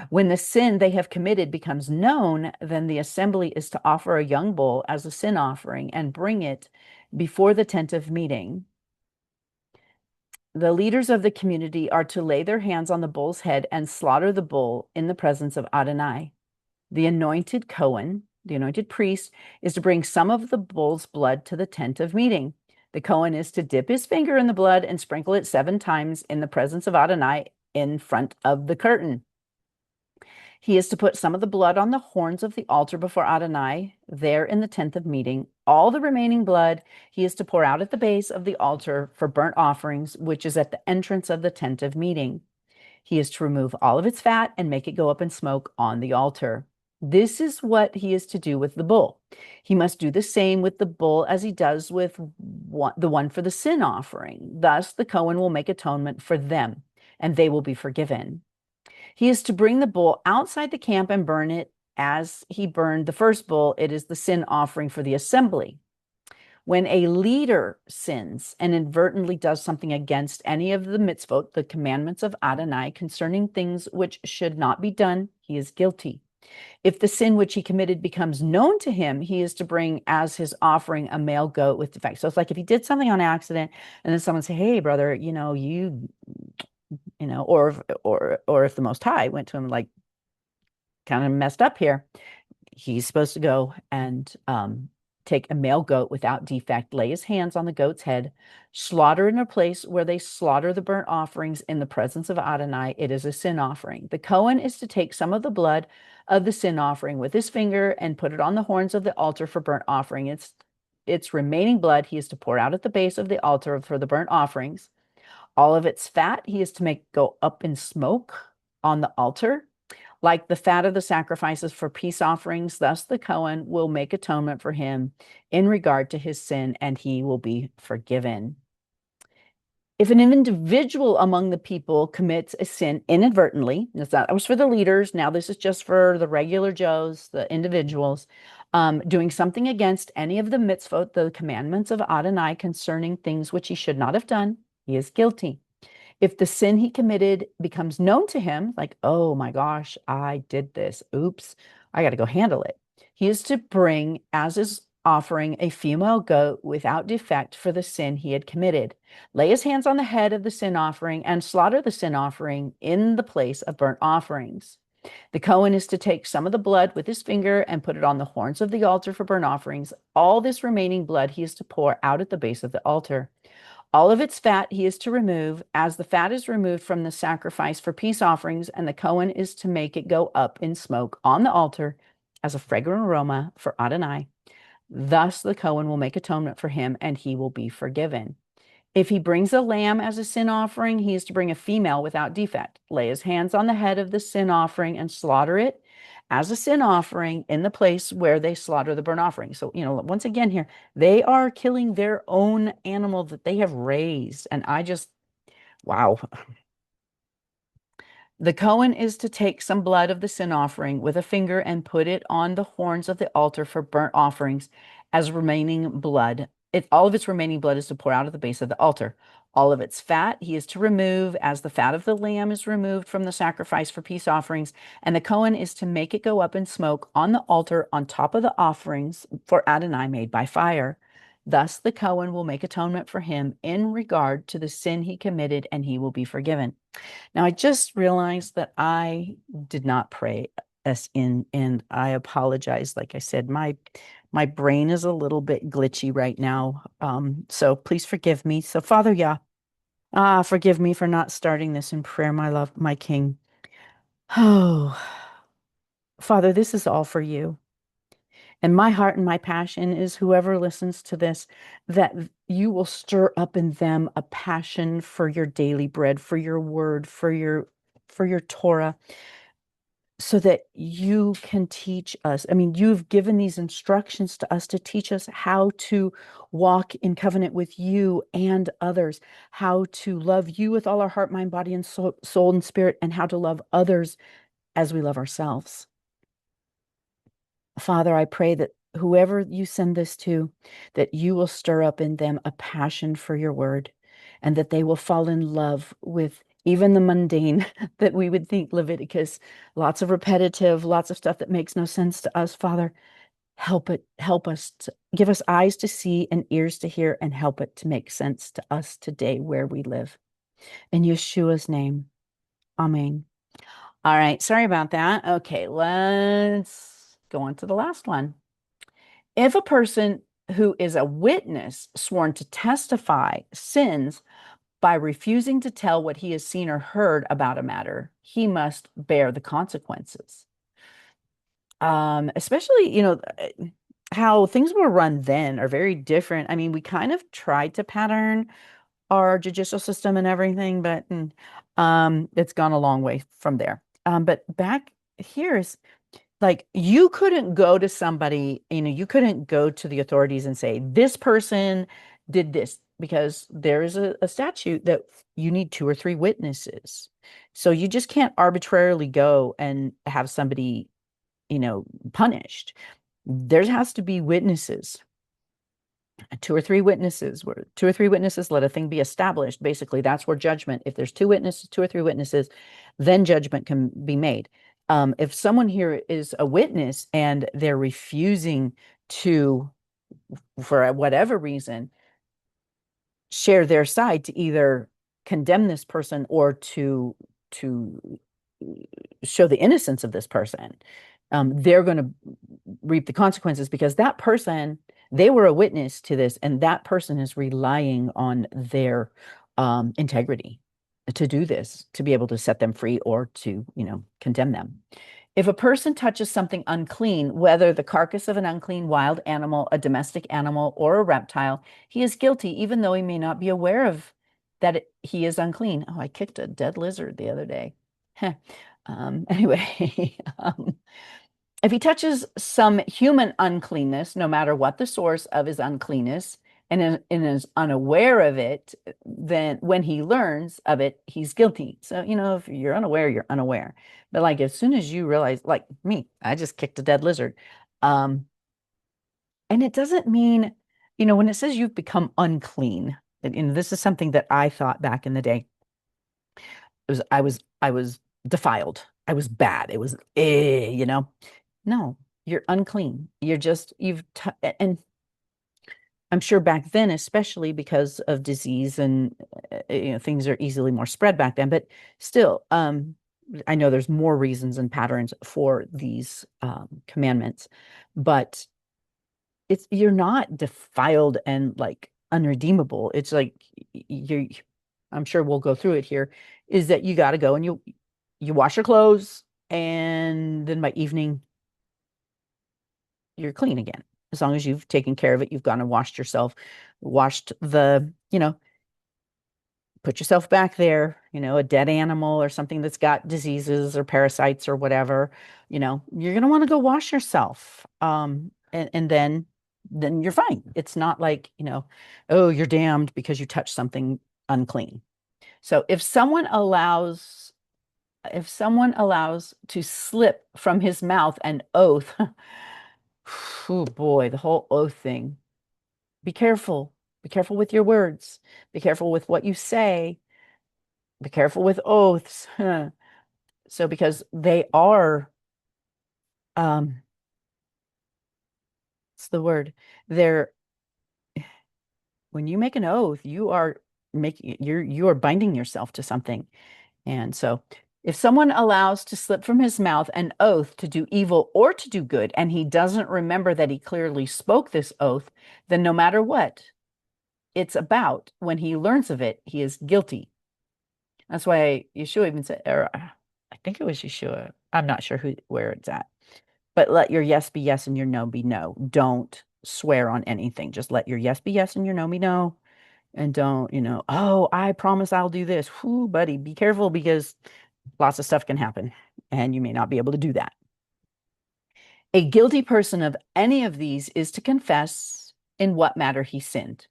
When the sin they have committed becomes known, then the assembly is to offer a young bull as a sin offering and bring it before the tent of meeting. The leaders of the community are to lay their hands on the bull's head and slaughter the bull in the presence of Adonai. The anointed Cohen, the anointed priest, is to bring some of the bull's blood to the tent of meeting. The Cohen is to dip his finger in the blood and sprinkle it 7 times in the presence of Adonai in front of the curtain. He is to put some of the blood on the horns of the altar before Adonai, there in the tent of meeting. All the remaining blood he is to pour out at the base of the altar for burnt offerings, which is at the entrance of the tent of meeting. He is to remove all of its fat and make it go up in smoke on the altar. This is what he is to do with the bull. He must do the same with the bull as he does with the one for the sin offering. Thus, the Cohen will make atonement for them, and they will be forgiven. He is to bring the bull outside the camp and burn it as he burned the first bull. It is the sin offering for the assembly. When a leader sins and inadvertently does something against any of the mitzvot, the commandments of Adonai concerning things which should not be done, he is guilty. If the sin which he committed becomes known to him, he is to bring as his offering a male goat with defect. So it's like if he did something on accident and then someone say, "Hey, brother, or if the Most High went to him like kind of messed up here, he's supposed to go and take a male goat without defect, lay his hands on the goat's head, slaughter in a place where they slaughter the burnt offerings in the presence of Adonai. It is a sin offering. The Cohen is to take some of the blood of the sin offering with his finger and put it on the horns of the altar for burnt offering. Its remaining blood he is to pour out at the base of the altar for the burnt offerings. All of its fat he is to make go up in smoke on the altar, like the fat of the sacrifices for peace offerings. Thus the Cohen will make atonement for him in regard to his sin, and he will be forgiven. If an individual among the people commits a sin inadvertently, that was for the leaders. Now this is just for the regular Joes, the individuals, doing something against any of the mitzvot, the commandments of Adonai concerning things which he should not have done, he is guilty. If the sin he committed becomes known to him, like, oh my gosh, I did this. Oops, I got to go handle it. He is to bring as his offering a female goat without defect for the sin he had committed. Lay his hands on the head of the sin offering and slaughter the sin offering in the place of burnt offerings. The Cohen is to take some of the blood with his finger and put it on the horns of the altar for burnt offerings. All this remaining blood he is to pour out at the base of the altar. All of its fat he is to remove, as the fat is removed from the sacrifice for peace offerings, and the Cohen is to make it go up in smoke on the altar as a fragrant aroma for Adonai. Thus the Cohen will make atonement for him, and he will be forgiven. If he brings a lamb as a sin offering, he is to bring a female without defect. Lay his hands on the head of the sin offering and slaughter it as a sin offering in the place where they slaughter the burnt offering. So, once again here, they are killing their own animal that they have raised. And wow. The Cohen is to take some blood of the sin offering with a finger and put it on the horns of the altar for burnt offerings as remaining blood. All of its remaining blood is to pour out at the base of the altar. All of its fat he is to remove, as the fat of the lamb is removed from the sacrifice for peace offerings. And the Cohen is to make it go up in smoke on the altar on top of the offerings for Adonai made by fire. Thus the Cohen will make atonement for him in regard to the sin he committed, and he will be forgiven. Now, I just realized that I did not pray us in, and I apologize. Like I said, my brain is a little bit glitchy right now. So please forgive me. So, Father, yeah, forgive me for not starting this in prayer, my love, my King. Oh, Father, this is all for you. And my heart and my passion is whoever listens to this, that you will stir up in them a passion for your daily bread, for your word, for your Torah, so that you can teach us. I mean, you've given these instructions to us to teach us how to walk in covenant with you and others, how to love you with all our heart, mind, body, and soul and spirit, and how to love others as we love ourselves. Father, I pray that whoever you send this to, that you will stir up in them a passion for your word, and that they will fall in love with even the mundane that we would think Leviticus, lots of repetitive, lots of stuff that makes no sense to us. Father, help us to give us eyes to see and ears to hear, and help it to make sense to us today where we live. In Yeshua's name, amen. All right, sorry about that. Okay, let's go on to the last one. If a person who is a witness sworn to testify sins by refusing to tell what he has seen or heard about a matter, he must bear the consequences. Especially, how things were run then are very different. I mean, we kind of tried to pattern our judicial system and everything, but it's gone a long way from there. But back here is like you couldn't go to somebody, you couldn't go to the authorities and say, this person did this, because there is a statute that you need two or three witnesses. So you just can't arbitrarily go and have somebody, punished. There has to be witnesses, two or three witnesses, where two or three witnesses, let a thing be established. Basically, that's where judgment, if there's two witnesses, two or three witnesses, then judgment can be made. If someone here is a witness and they're refusing to, for whatever reason, share their side to either condemn this person or to show the innocence of this person, they're going to reap the consequences, because that person, they were a witness to this, and that person is relying on their integrity to do this, to be able to set them free or to, condemn them. If a person touches something unclean, whether the carcass of an unclean wild animal, a domestic animal, or a reptile, he is guilty, even though he may not be aware of that he is unclean. Oh, I kicked a dead lizard the other day. Anyway, if he touches some human uncleanness, no matter what the source of his uncleanness, and is unaware of it, then when he learns of it, he's guilty. So, if you're unaware, you're unaware. But like as soon as you realize, like me, I just kicked a dead lizard. Um, and it doesn't mean, when it says you've become unclean, and this is something that I thought back in the day. I was defiled. I was bad. It was No, you're unclean. And I'm sure back then, especially because of disease and things are easily more spread back then, but still, I know there's more reasons and patterns for these commandments, but you're not defiled and like unredeemable. It's like you're, I'm sure we'll go through it here, is that you got to go and you wash your clothes, and then by evening you're clean again. As long as you've taken care of it, you've gone and washed yourself, washed put yourself back there, a dead animal or something that's got diseases or parasites or whatever, you're going to want to go wash yourself. And then you're fine. It's not like, oh, you're damned because you touched something unclean. So if someone allows to slip from his mouth an oath, oh boy, the whole oath thing. Be careful. Be careful with your words. Be careful with what you say. Be careful with oaths. So because they are, um, what's the word? They're When you make an oath, you are binding yourself to something. And so if someone allows to slip from his mouth an oath to do evil or to do good, and he doesn't remember that he clearly spoke this oath, then no matter what it's about, when he learns of it, he is guilty. That's why Yeshua even said, or I think it was Yeshua. I'm not sure where it's at. But let your yes be yes and your no be no. Don't swear on anything. Just let your yes be yes and your no be no. And don't, oh, I promise I'll do this. Whoo, buddy, be careful, because lots of stuff can happen and you may not be able to do that. A guilty person of any of these is to confess in what matter he sinned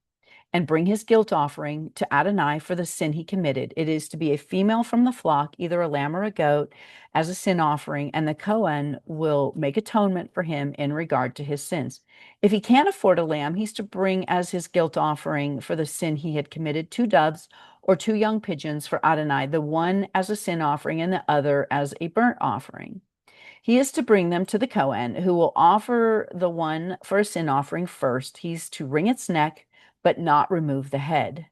and bring his guilt offering to Adonai for the sin he committed. It is to be a female from the flock, either a lamb or a goat, as a sin offering, and the Kohen will make atonement for him in regard to his sins. If he can't afford a lamb, he's to bring as his guilt offering for the sin he had committed two doves or two young pigeons for Adonai, the one as a sin offering and the other as a burnt offering. He is to bring them to the Kohen, who will offer the one for a sin offering first. He's to wring its neck, but not remove the head.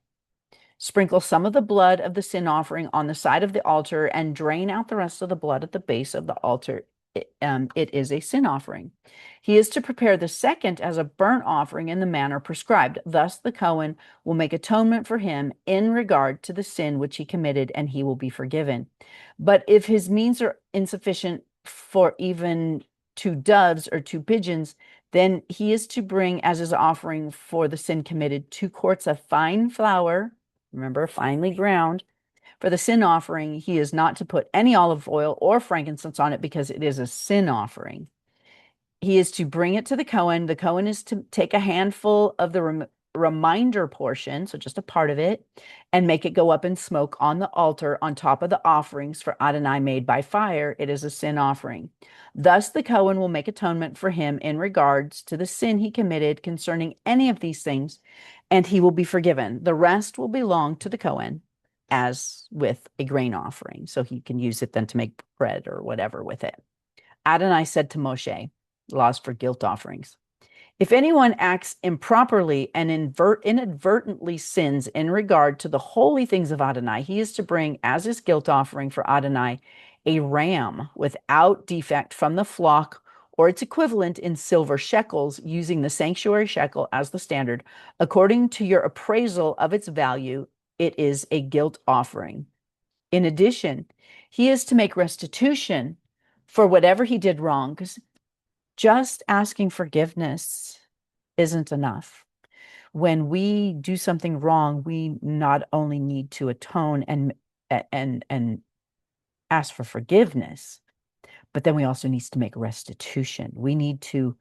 Sprinkle some of the blood of the sin offering on the side of the altar and drain out the rest of the blood at the base of the altar. It is a sin offering. He is to prepare the second as a burnt offering in the manner prescribed. Thus, the Kohen will make atonement for him in regard to the sin which he committed, and he will be forgiven. But if his means are insufficient for even two doves or two pigeons, then he is to bring as his offering for the sin committed 2 quarts of fine flour remember, finely ground. For the sin offering, he is not to put any olive oil or frankincense on it because it is a sin offering. He is to bring it to the Cohen. The Cohen is to take a handful of the reminder portion, so just a part of it, and make it go up in smoke on the altar on top of the offerings for Adonai made by fire. It is a sin offering. Thus, the Cohen will make atonement for him in regards to the sin he committed concerning any of these things, and he will be forgiven. The rest will belong to the Cohen, as with a grain offering. So he can use it then to make bread or whatever with it. Adonai said to Moshe, laws for guilt offerings. If anyone acts improperly and inadvertently sins in regard to the holy things of Adonai, he is to bring as his guilt offering for Adonai a ram without defect from the flock or its equivalent in silver shekels, using the sanctuary shekel as the standard. According to your appraisal of its value, it is a guilt offering. In addition, he is to make restitution for whatever he did wrong, because just asking forgiveness isn't enough. When we do something wrong, we not only need to atone and ask for forgiveness, but then we also need to make restitution. We need to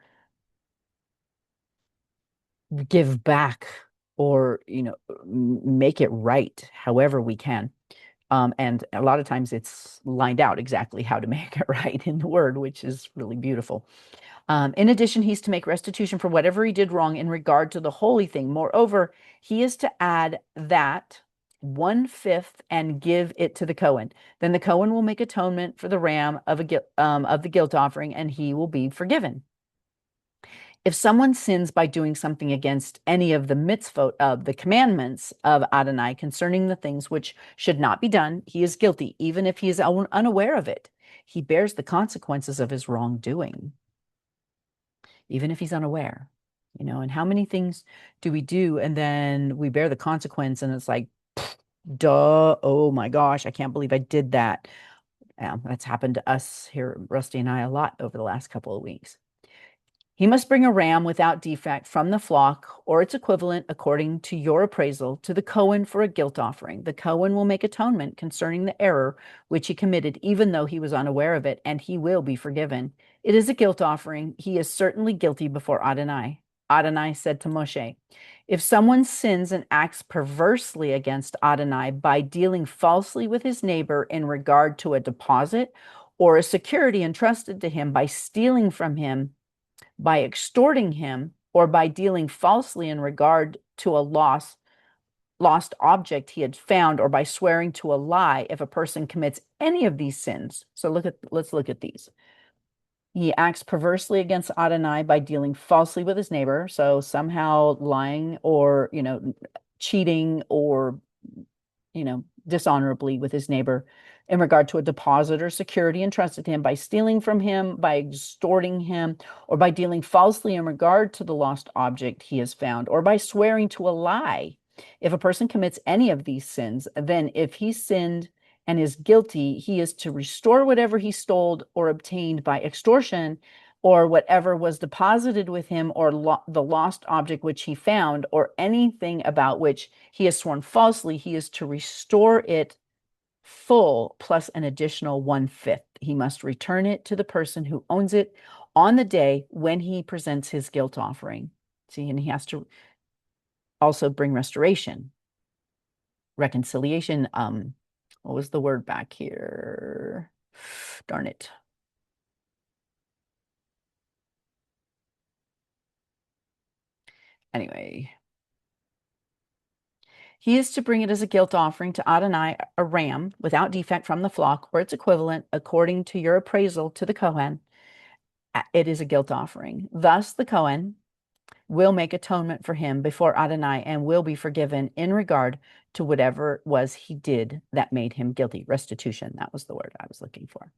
give back or, make it right however we can. And a lot of times it's lined out exactly how to make it right in the word, which is really beautiful. In addition, he's to make restitution for whatever he did wrong in regard to the holy thing. Moreover, he is to add that 1/5 and give it to the Cohen. Then the Cohen will make atonement for the ram of the guilt offering, and he will be forgiven. If someone sins by doing something against any of the mitzvot of the commandments of Adonai concerning the things which should not be done, he is guilty, even if he is unaware of it. He bears the consequences of his wrongdoing, even if he's unaware. And how many things do we do and then we bear the consequence and it's like, duh, oh my gosh, I can't believe I did that. That's happened to us here, Rusty and I, a lot over the last couple of weeks. He must bring a ram without defect from the flock or its equivalent according to your appraisal to the Cohen for a guilt offering. The Cohen will make atonement concerning the error which he committed, even though he was unaware of it, and he will be forgiven. It is a guilt offering. He is certainly guilty before Adonai. Adonai said to Moshe, if someone sins and acts perversely against Adonai by dealing falsely with his neighbor in regard to a deposit or a security entrusted to him, by stealing from him, by extorting him, or by dealing falsely in regard to a lost object he had found, or by swearing to a lie, if a person commits any of these sins. So let's look at these. He acts perversely against Adonai by dealing falsely with his neighbor, so somehow lying or, cheating or, dishonorably with his neighbor in regard to a deposit or security entrusted to him, by stealing from him, by extorting him, or by dealing falsely in regard to the lost object he has found, or by swearing to a lie. If a person commits any of these sins, then if he sinned and is guilty, he is to restore whatever he stole or obtained by extortion, or whatever was deposited with him, or the lost object which he found, or anything about which he has sworn falsely. He is to restore it full plus an additional 1/5. He must return it to the person who owns it on the day when he presents his guilt offering. See, and he has to also bring restoration, reconciliation. What was the word back here? Darn it. Anyway, he is to bring it as a guilt offering to Adonai, a ram without defect from the flock or its equivalent, according to your appraisal to the Kohen. It is a guilt offering. Thus, the Kohen will make atonement for him before Adonai and will be forgiven in regard to whatever it was he did that made him guilty. Restitution, that was the word I was looking for.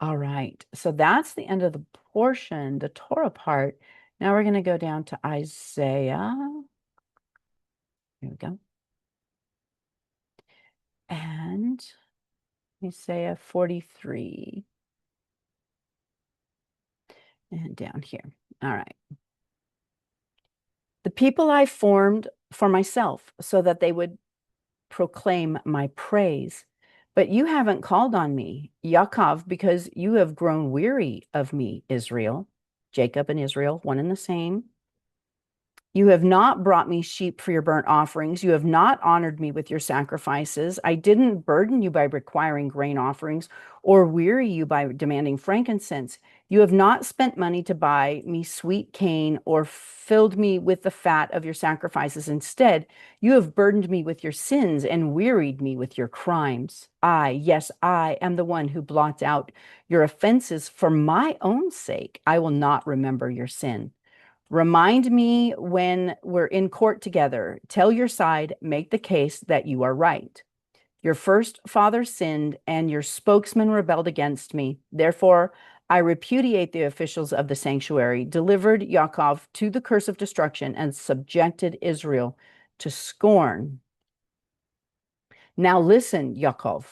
All right, so that's the end of the portion, the Torah part. Now we're going to go down to Isaiah. Here we go. And Isaiah 43. And down here. All right. The people I formed for myself so that they would proclaim my praise. But you haven't called on me, Yaakov, because you have grown weary of me, Israel. Jacob and Israel, one and the same. You have not brought me sheep for your burnt offerings. You have not honored me with your sacrifices. I didn't burden you by requiring grain offerings or weary you by demanding frankincense. You have not spent money to buy me sweet cane or filled me with the fat of your sacrifices. Instead, you have burdened me with your sins and wearied me with your crimes. Yes, I am the one who blots out your offenses for my own sake. I will not remember your sin. Remind me when we're in court together. Tell your side, make the case that you are right. Your first father sinned, and your spokesman rebelled against me. Therefore, I repudiate the officials of the sanctuary, delivered Yaakov to the curse of destruction, and subjected Israel to scorn. Now listen, Yaakov,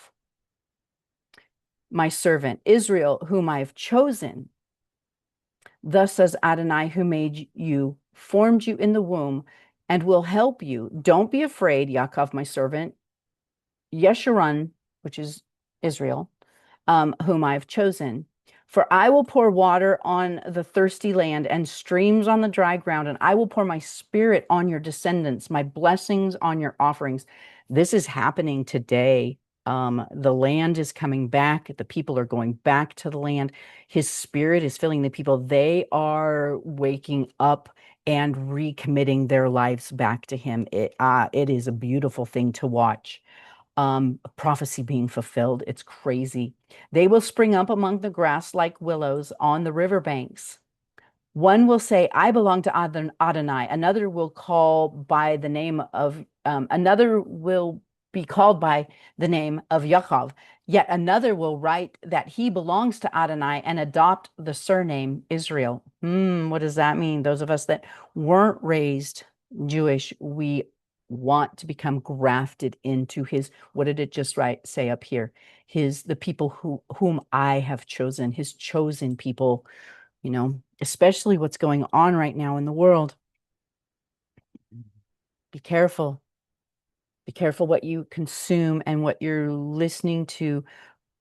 my servant, Israel, whom I have chosen. Thus says Adonai, who made you, formed you in the womb, and will help you. Don't be afraid, Yaakov, my servant, Yeshurun, which is Israel, whom I have chosen. For I will pour water on the thirsty land and streams on the dry ground, and I will pour my spirit on your descendants, my blessings on your offerings. This is happening today. The land is coming back. The people are going back to the land. His spirit is filling the people. They are waking up and recommitting their lives back to him. It is a beautiful thing to watch. Prophecy being fulfilled. It's crazy. They will spring up among the grass like willows on the riverbanks. One will say, I belong to Adonai. Another will call by the name of, another will be called by the name of Yaakov. Yet another will write that he belongs to Adonai and adopt the surname Israel. What does that mean? Those of us that weren't raised Jewish, we want to become grafted into his, what did it just say up here? The people whom I have chosen, his chosen people, especially what's going on right now in the world. Be careful. Be careful what you consume and what you're listening to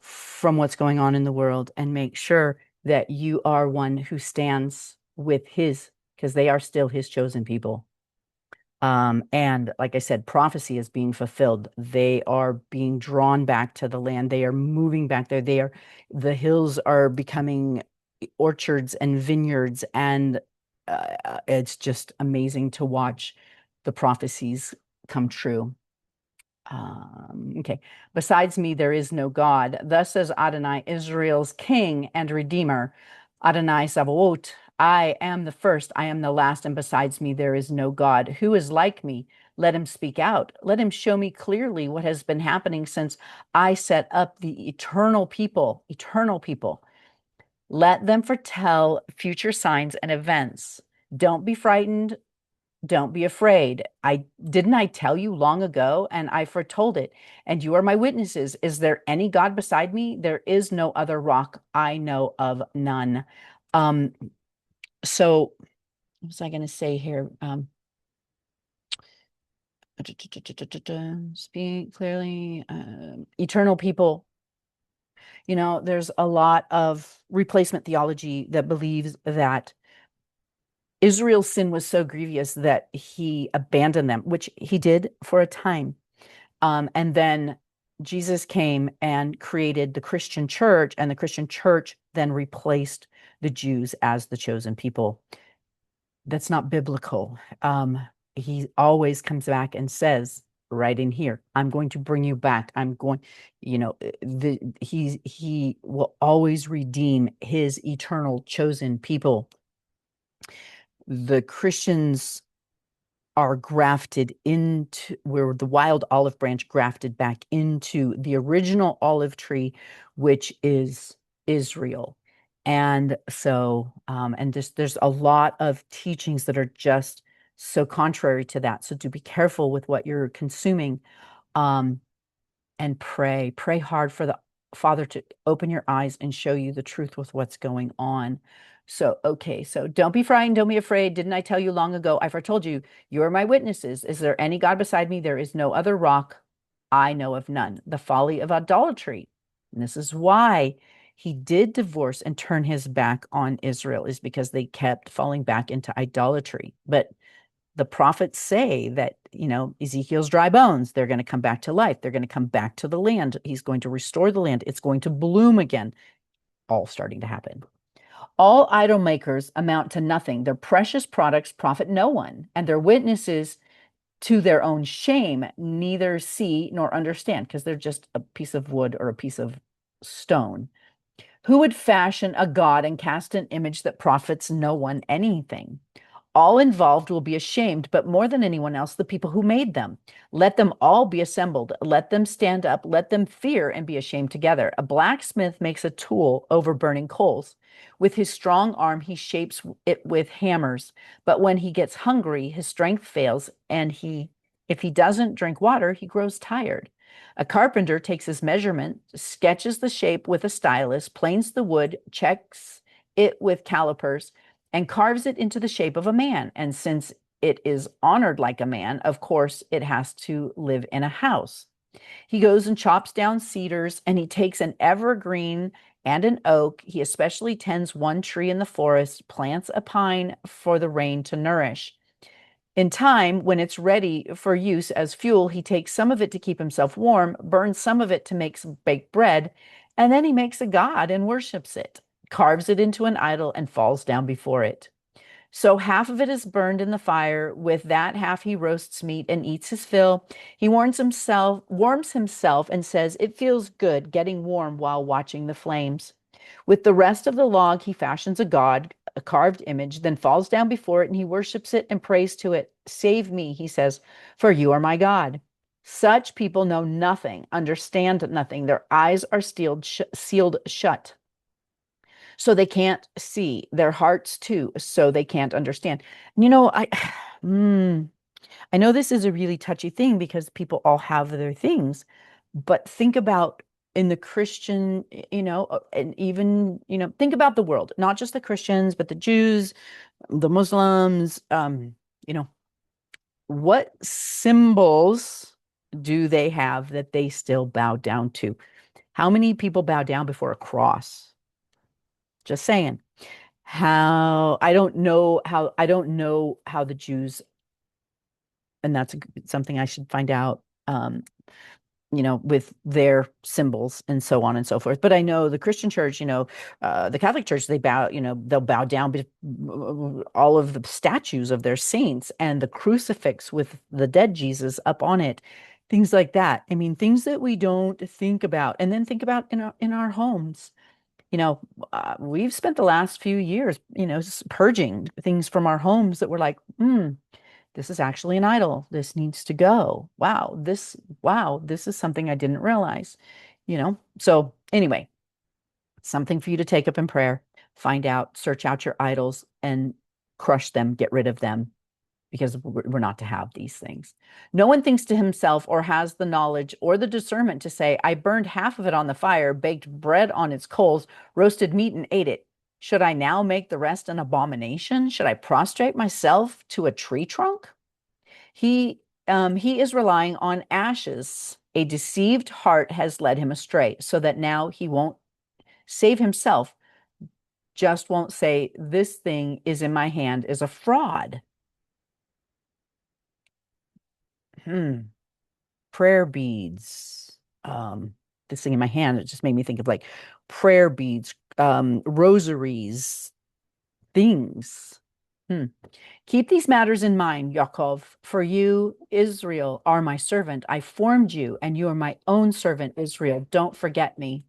from what's going on in the world, and make sure that you are one who stands with his, because they are still his chosen people. And like I said, prophecy is being fulfilled. They are being drawn back to the land. They are moving back there. The hills are becoming orchards and vineyards, and it's just amazing to watch the prophecies come true. Okay. Besides me, there is no God. Thus says Adonai, Israel's king and redeemer. Adonai Sabaoth, I am the first, I am the last, and besides me, there is no God. Who is like me? Let him speak out. Let him show me clearly what has been happening since I set up the eternal people, eternal people. Let them foretell future signs and events. Don't be frightened. Don't be afraid. I tell you long ago, and I foretold it, and you are my witnesses. Is there any God beside me? There is no other rock. I know of none. So what was I going to say here? Speak clearly. Eternal people. There's a lot of replacement theology that believes that Israel's sin was so grievous that he abandoned them, which he did for a time. And then Jesus came and created the Christian church, and the Christian church then replaced the Jews as the chosen people. That's not biblical. He always comes back and says, right in here, I'm going to bring you back. I'm going, he will always redeem his eternal chosen people. The Christians are grafted into, where the wild olive branch grafted back into the original olive tree, which is Israel. And so, and there's a lot of teachings that are just so contrary to that. So do be careful with what you're consuming, and pray hard for the Father to open your eyes and show you the truth with what's going on. So, okay, so don't be frightened, don't be afraid. Didn't I tell you long ago? I foretold you, you are my witnesses. Is there any God beside me? There is no other rock. I know of none. The folly of idolatry. And this is why he did divorce and turn his back on Israel, is because they kept falling back into idolatry. But the prophets say that, Ezekiel's dry bones, they're going to come back to life. They're going to come back to the land. He's going to restore the land. It's going to bloom again, all starting to happen. All idol makers amount to nothing. Their precious products profit no one, and their witnesses to their own shame neither see nor understand, because they're just a piece of wood or a piece of stone. Who would fashion a god and cast an image that profits no one anything? All involved will be ashamed, but more than anyone else, the people who made them. Let them all be assembled. Let them stand up. Let them fear and be ashamed together. A blacksmith makes a tool over burning coals. With his strong arm, he shapes it with hammers. But when he gets hungry, his strength fails, and if he doesn't drink water, he grows tired. A carpenter takes his measurement, sketches the shape with a stylus, planes the wood, checks it with calipers, and carves it into the shape of a man. And since it is honored like a man, of course, it has to live in a house. He goes and chops down cedars, and he takes an evergreen and an oak. He especially tends one tree in the forest, plants a pine for the rain to nourish. In time, when it's ready for use as fuel, he takes some of it to keep himself warm, burns some of it to make some baked bread, and then he makes a god and worships it, carves it into an idol, and falls down before it. So half of it is burned in the fire. With that half he roasts meat and eats his fill. He warms himself and says, "It feels good getting warm while watching the flames." With the rest of the log, he fashions a god, a carved image, then falls down before it, and he worships it and prays to it. "Save me," he says, "for you are my God." Such people know nothing, understand nothing. Their eyes are sealed shut, so they can't see. Their hearts too, so they can't understand. mm, I know this is a really touchy thing because people all have their things, but think about in the Christian, and even, think about the world, not just the Christians, but the Jews, the Muslims, you know, what symbols do they have that they still bow down to? How many people bow down before a cross? Just saying. I don't know how the Jews, and that's something I should find out, with their symbols and so on and so forth. But I know the Christian church, the Catholic church, they'll bow down all of the statues of their saints and the crucifix with the dead Jesus up on it, things like that. I mean, things that we don't think about, and then think about in our homes. We've spent the last few years, purging things from our homes that were like, this is actually an idol. This needs to go. Wow, this is something I didn't realize, So anyway, something for you to take up in prayer, find out, search out your idols and crush them, get rid of them, because we're not to have these things. No one thinks to himself or has the knowledge or the discernment to say, "I burned half of it on the fire, baked bread on its coals, roasted meat and ate it. Should I now make the rest an abomination? Should I prostrate myself to a tree trunk?" He is relying on ashes. A deceived heart has led him astray, so that now he won't save himself, just won't say, "This thing is in my hand," is a fraud. Hmm. Prayer beads. This thing in my hand, it just made me think of like prayer beads, rosaries, things. Hmm. Keep these matters in mind, Yaakov, for you, Israel, are my servant. I formed you, and you are my own servant, Israel. Don't forget me.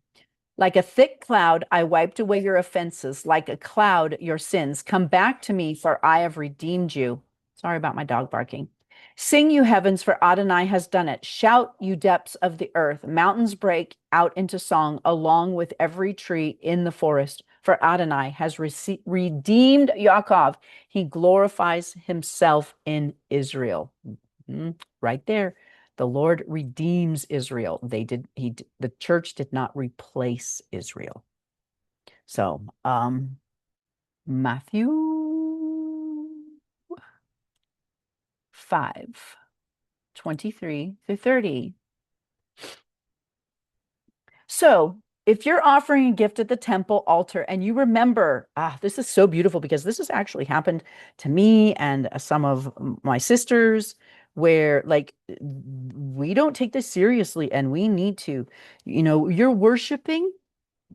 Like a thick cloud, I wiped away your offenses. Like a cloud, your sins. Come back to me, for I have redeemed you. Sorry about my dog barking. Sing, you heavens, for Adonai has done it. Shout, you depths of the earth. Mountains break out into song, along with every tree in the forest. For Adonai has redeemed Yaakov. He glorifies himself in Israel. Right there. The Lord redeems Israel. The church did not replace Israel. So, Matthew 5:23 through 30. So if you're offering a gift at the temple altar and you remember, this is so beautiful because this has actually happened to me and some of my sisters, where like we don't take this seriously and we need to, you're worshiping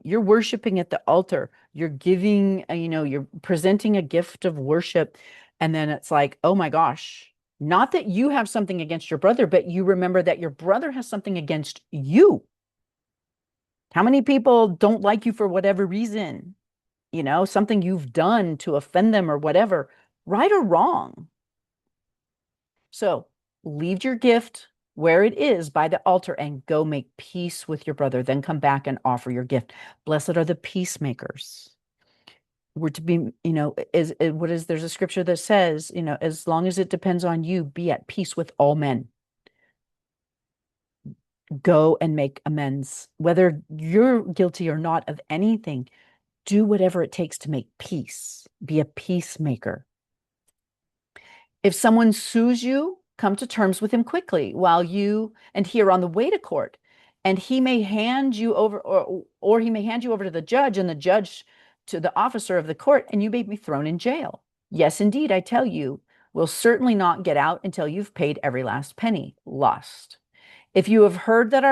at the altar. You're giving, you're presenting a gift of worship. And then it's like, oh my gosh, not that you have something against your brother, but you remember that your brother has something against you. How many people don't like you for whatever reason? Something you've done to offend them or whatever, right or wrong. So leave your gift where it is by the altar and go make peace with your brother. Then come back and offer your gift. Blessed are the peacemakers. We're to be, there's a scripture that says, as long as it depends on you, be at peace with all men. Go and make amends, whether you're guilty or not of anything. Do whatever it takes to make peace. Be a peacemaker. If someone sues you, come to terms with him quickly while you and he are on the way to court. And he may hand you over, or he may hand you over to the judge, and the judge to the officer of the court, and you may be thrown in jail. Yes, indeed, I tell you, will certainly not get out until you've paid every last penny lost. If you have heard that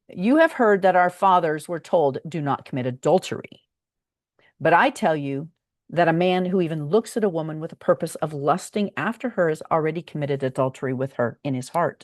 you have heard that our fathers were told, do not commit adultery. But I tell you that a man who even looks at a woman with a purpose of lusting after her has already committed adultery with her in his heart.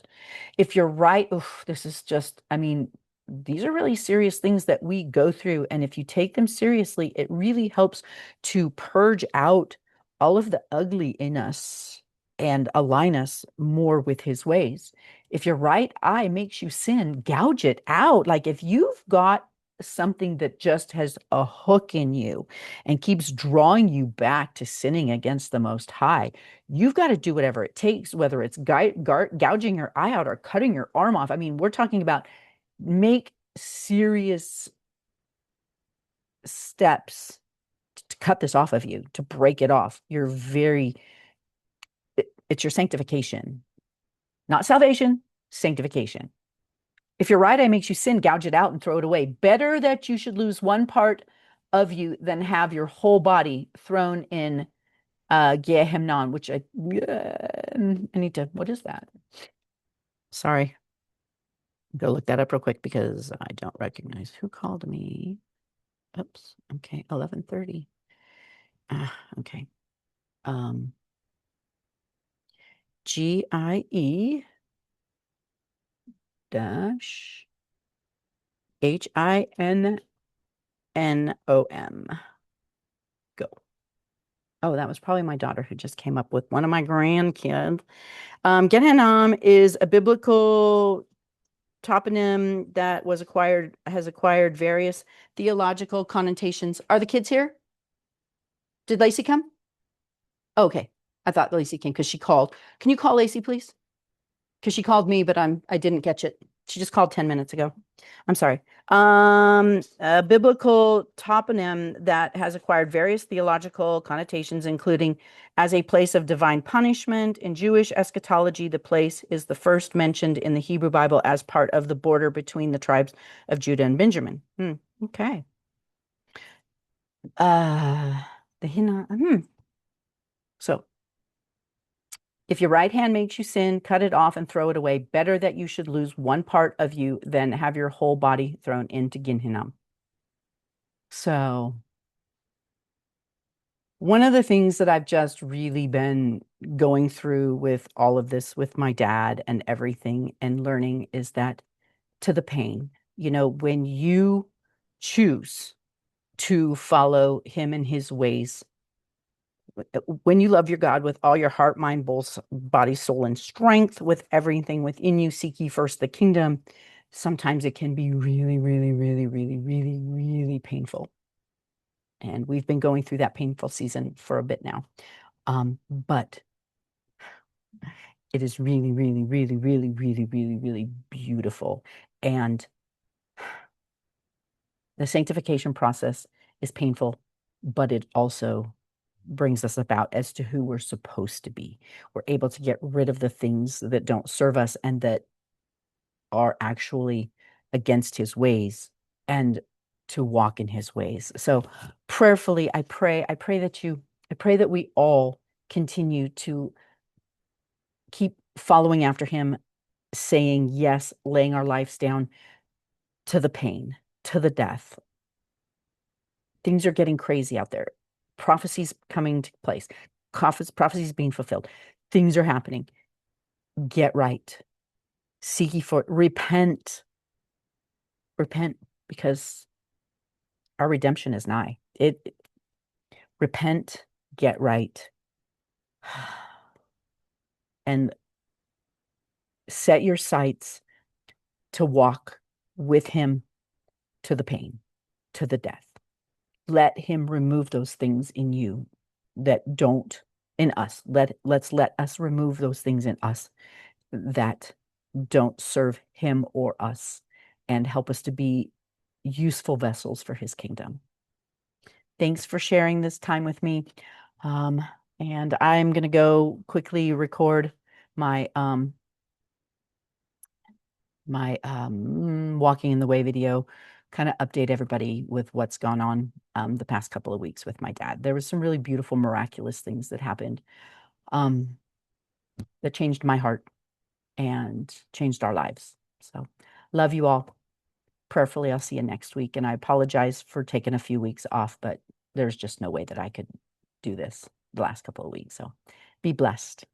If you're right, oof, this is just, I mean, these are really serious things that we go through. And if you take them seriously, it really helps to purge out all of the ugly in us and align us more with his ways. If your right eye makes you sin, gouge it out. Like if you've got something that just has a hook in you and keeps drawing you back to sinning against the Most High, you've got to do whatever it takes, whether it's gouging your eye out or cutting your arm off. I mean, we're talking about make serious steps to cut this off of you, to break it off. It's your sanctification, not salvation, sanctification. If your right eye makes you sin, gouge it out and throw it away. Better that you should lose one part of you than have your whole body thrown in Gehenna, which I need to, what is that? Sorry. Go look that up real quick because I don't recognize who called me. Oops. Okay. 11:30. Okay. GIE dash HINNOM. Go. Oh, that was probably my daughter who just came up with one of my grandkids. Gehenna is a biblical toponym that has acquired various theological connotations. Are the kids here? Did Lacey come? Okay. I thought Lacey came because she called. Can you call Lacey, please? Because she called me, but I didn't catch it. She just called 10 minutes ago. I'm sorry. A biblical toponym that has acquired various theological connotations, including as a place of divine punishment. In Jewish eschatology, the place is the first mentioned in the Hebrew Bible as part of the border between the tribes of Judah and Benjamin. Okay. The Hina. So if your right hand makes you sin, cut it off and throw it away. Better that you should lose one part of you than have your whole body thrown into Gehenna. So one of the things that I've just really been going through with all of this with my dad and everything and learning is that to the pain, when you choose to follow him and his ways, when you love your God with all your heart, mind, body, soul, and strength, with everything within you, seek ye first the kingdom. Sometimes it can be really, really, really, really, really, really painful. And we've been going through that painful season for a bit now. But it is really, really, really, really, really, really, really beautiful. And the sanctification process is painful, but it also brings us about as to who we're supposed to be. We're able to get rid of the things that don't serve us and that are actually against his ways and to walk in his ways. So prayerfully, I pray that we all continue to keep following after him, saying yes, laying our lives down to the pain, to the death. Things are getting crazy out there. Prophecies coming to place. Prophecies being fulfilled. Things are happening. Get right. Seek ye for it. Repent. Repent, because our redemption is nigh. Repent, get right, and set your sights to walk with him to the pain, to the death. Let him remove those things in you that don't, in us. Let us remove those things in us that don't serve him or us, and help us to be useful vessels for his kingdom. Thanks for sharing this time with me. Um, and I'm going to go quickly record my walking in the way video, kind of update everybody with what's gone on the past couple of weeks with my dad. There was some really beautiful, miraculous things that happened um, that changed my heart and changed our lives. So love you all. Prayerfully, I'll see you next week. And I apologize for taking a few weeks off, but there's just no way that I could do this the last couple of weeks. So be blessed.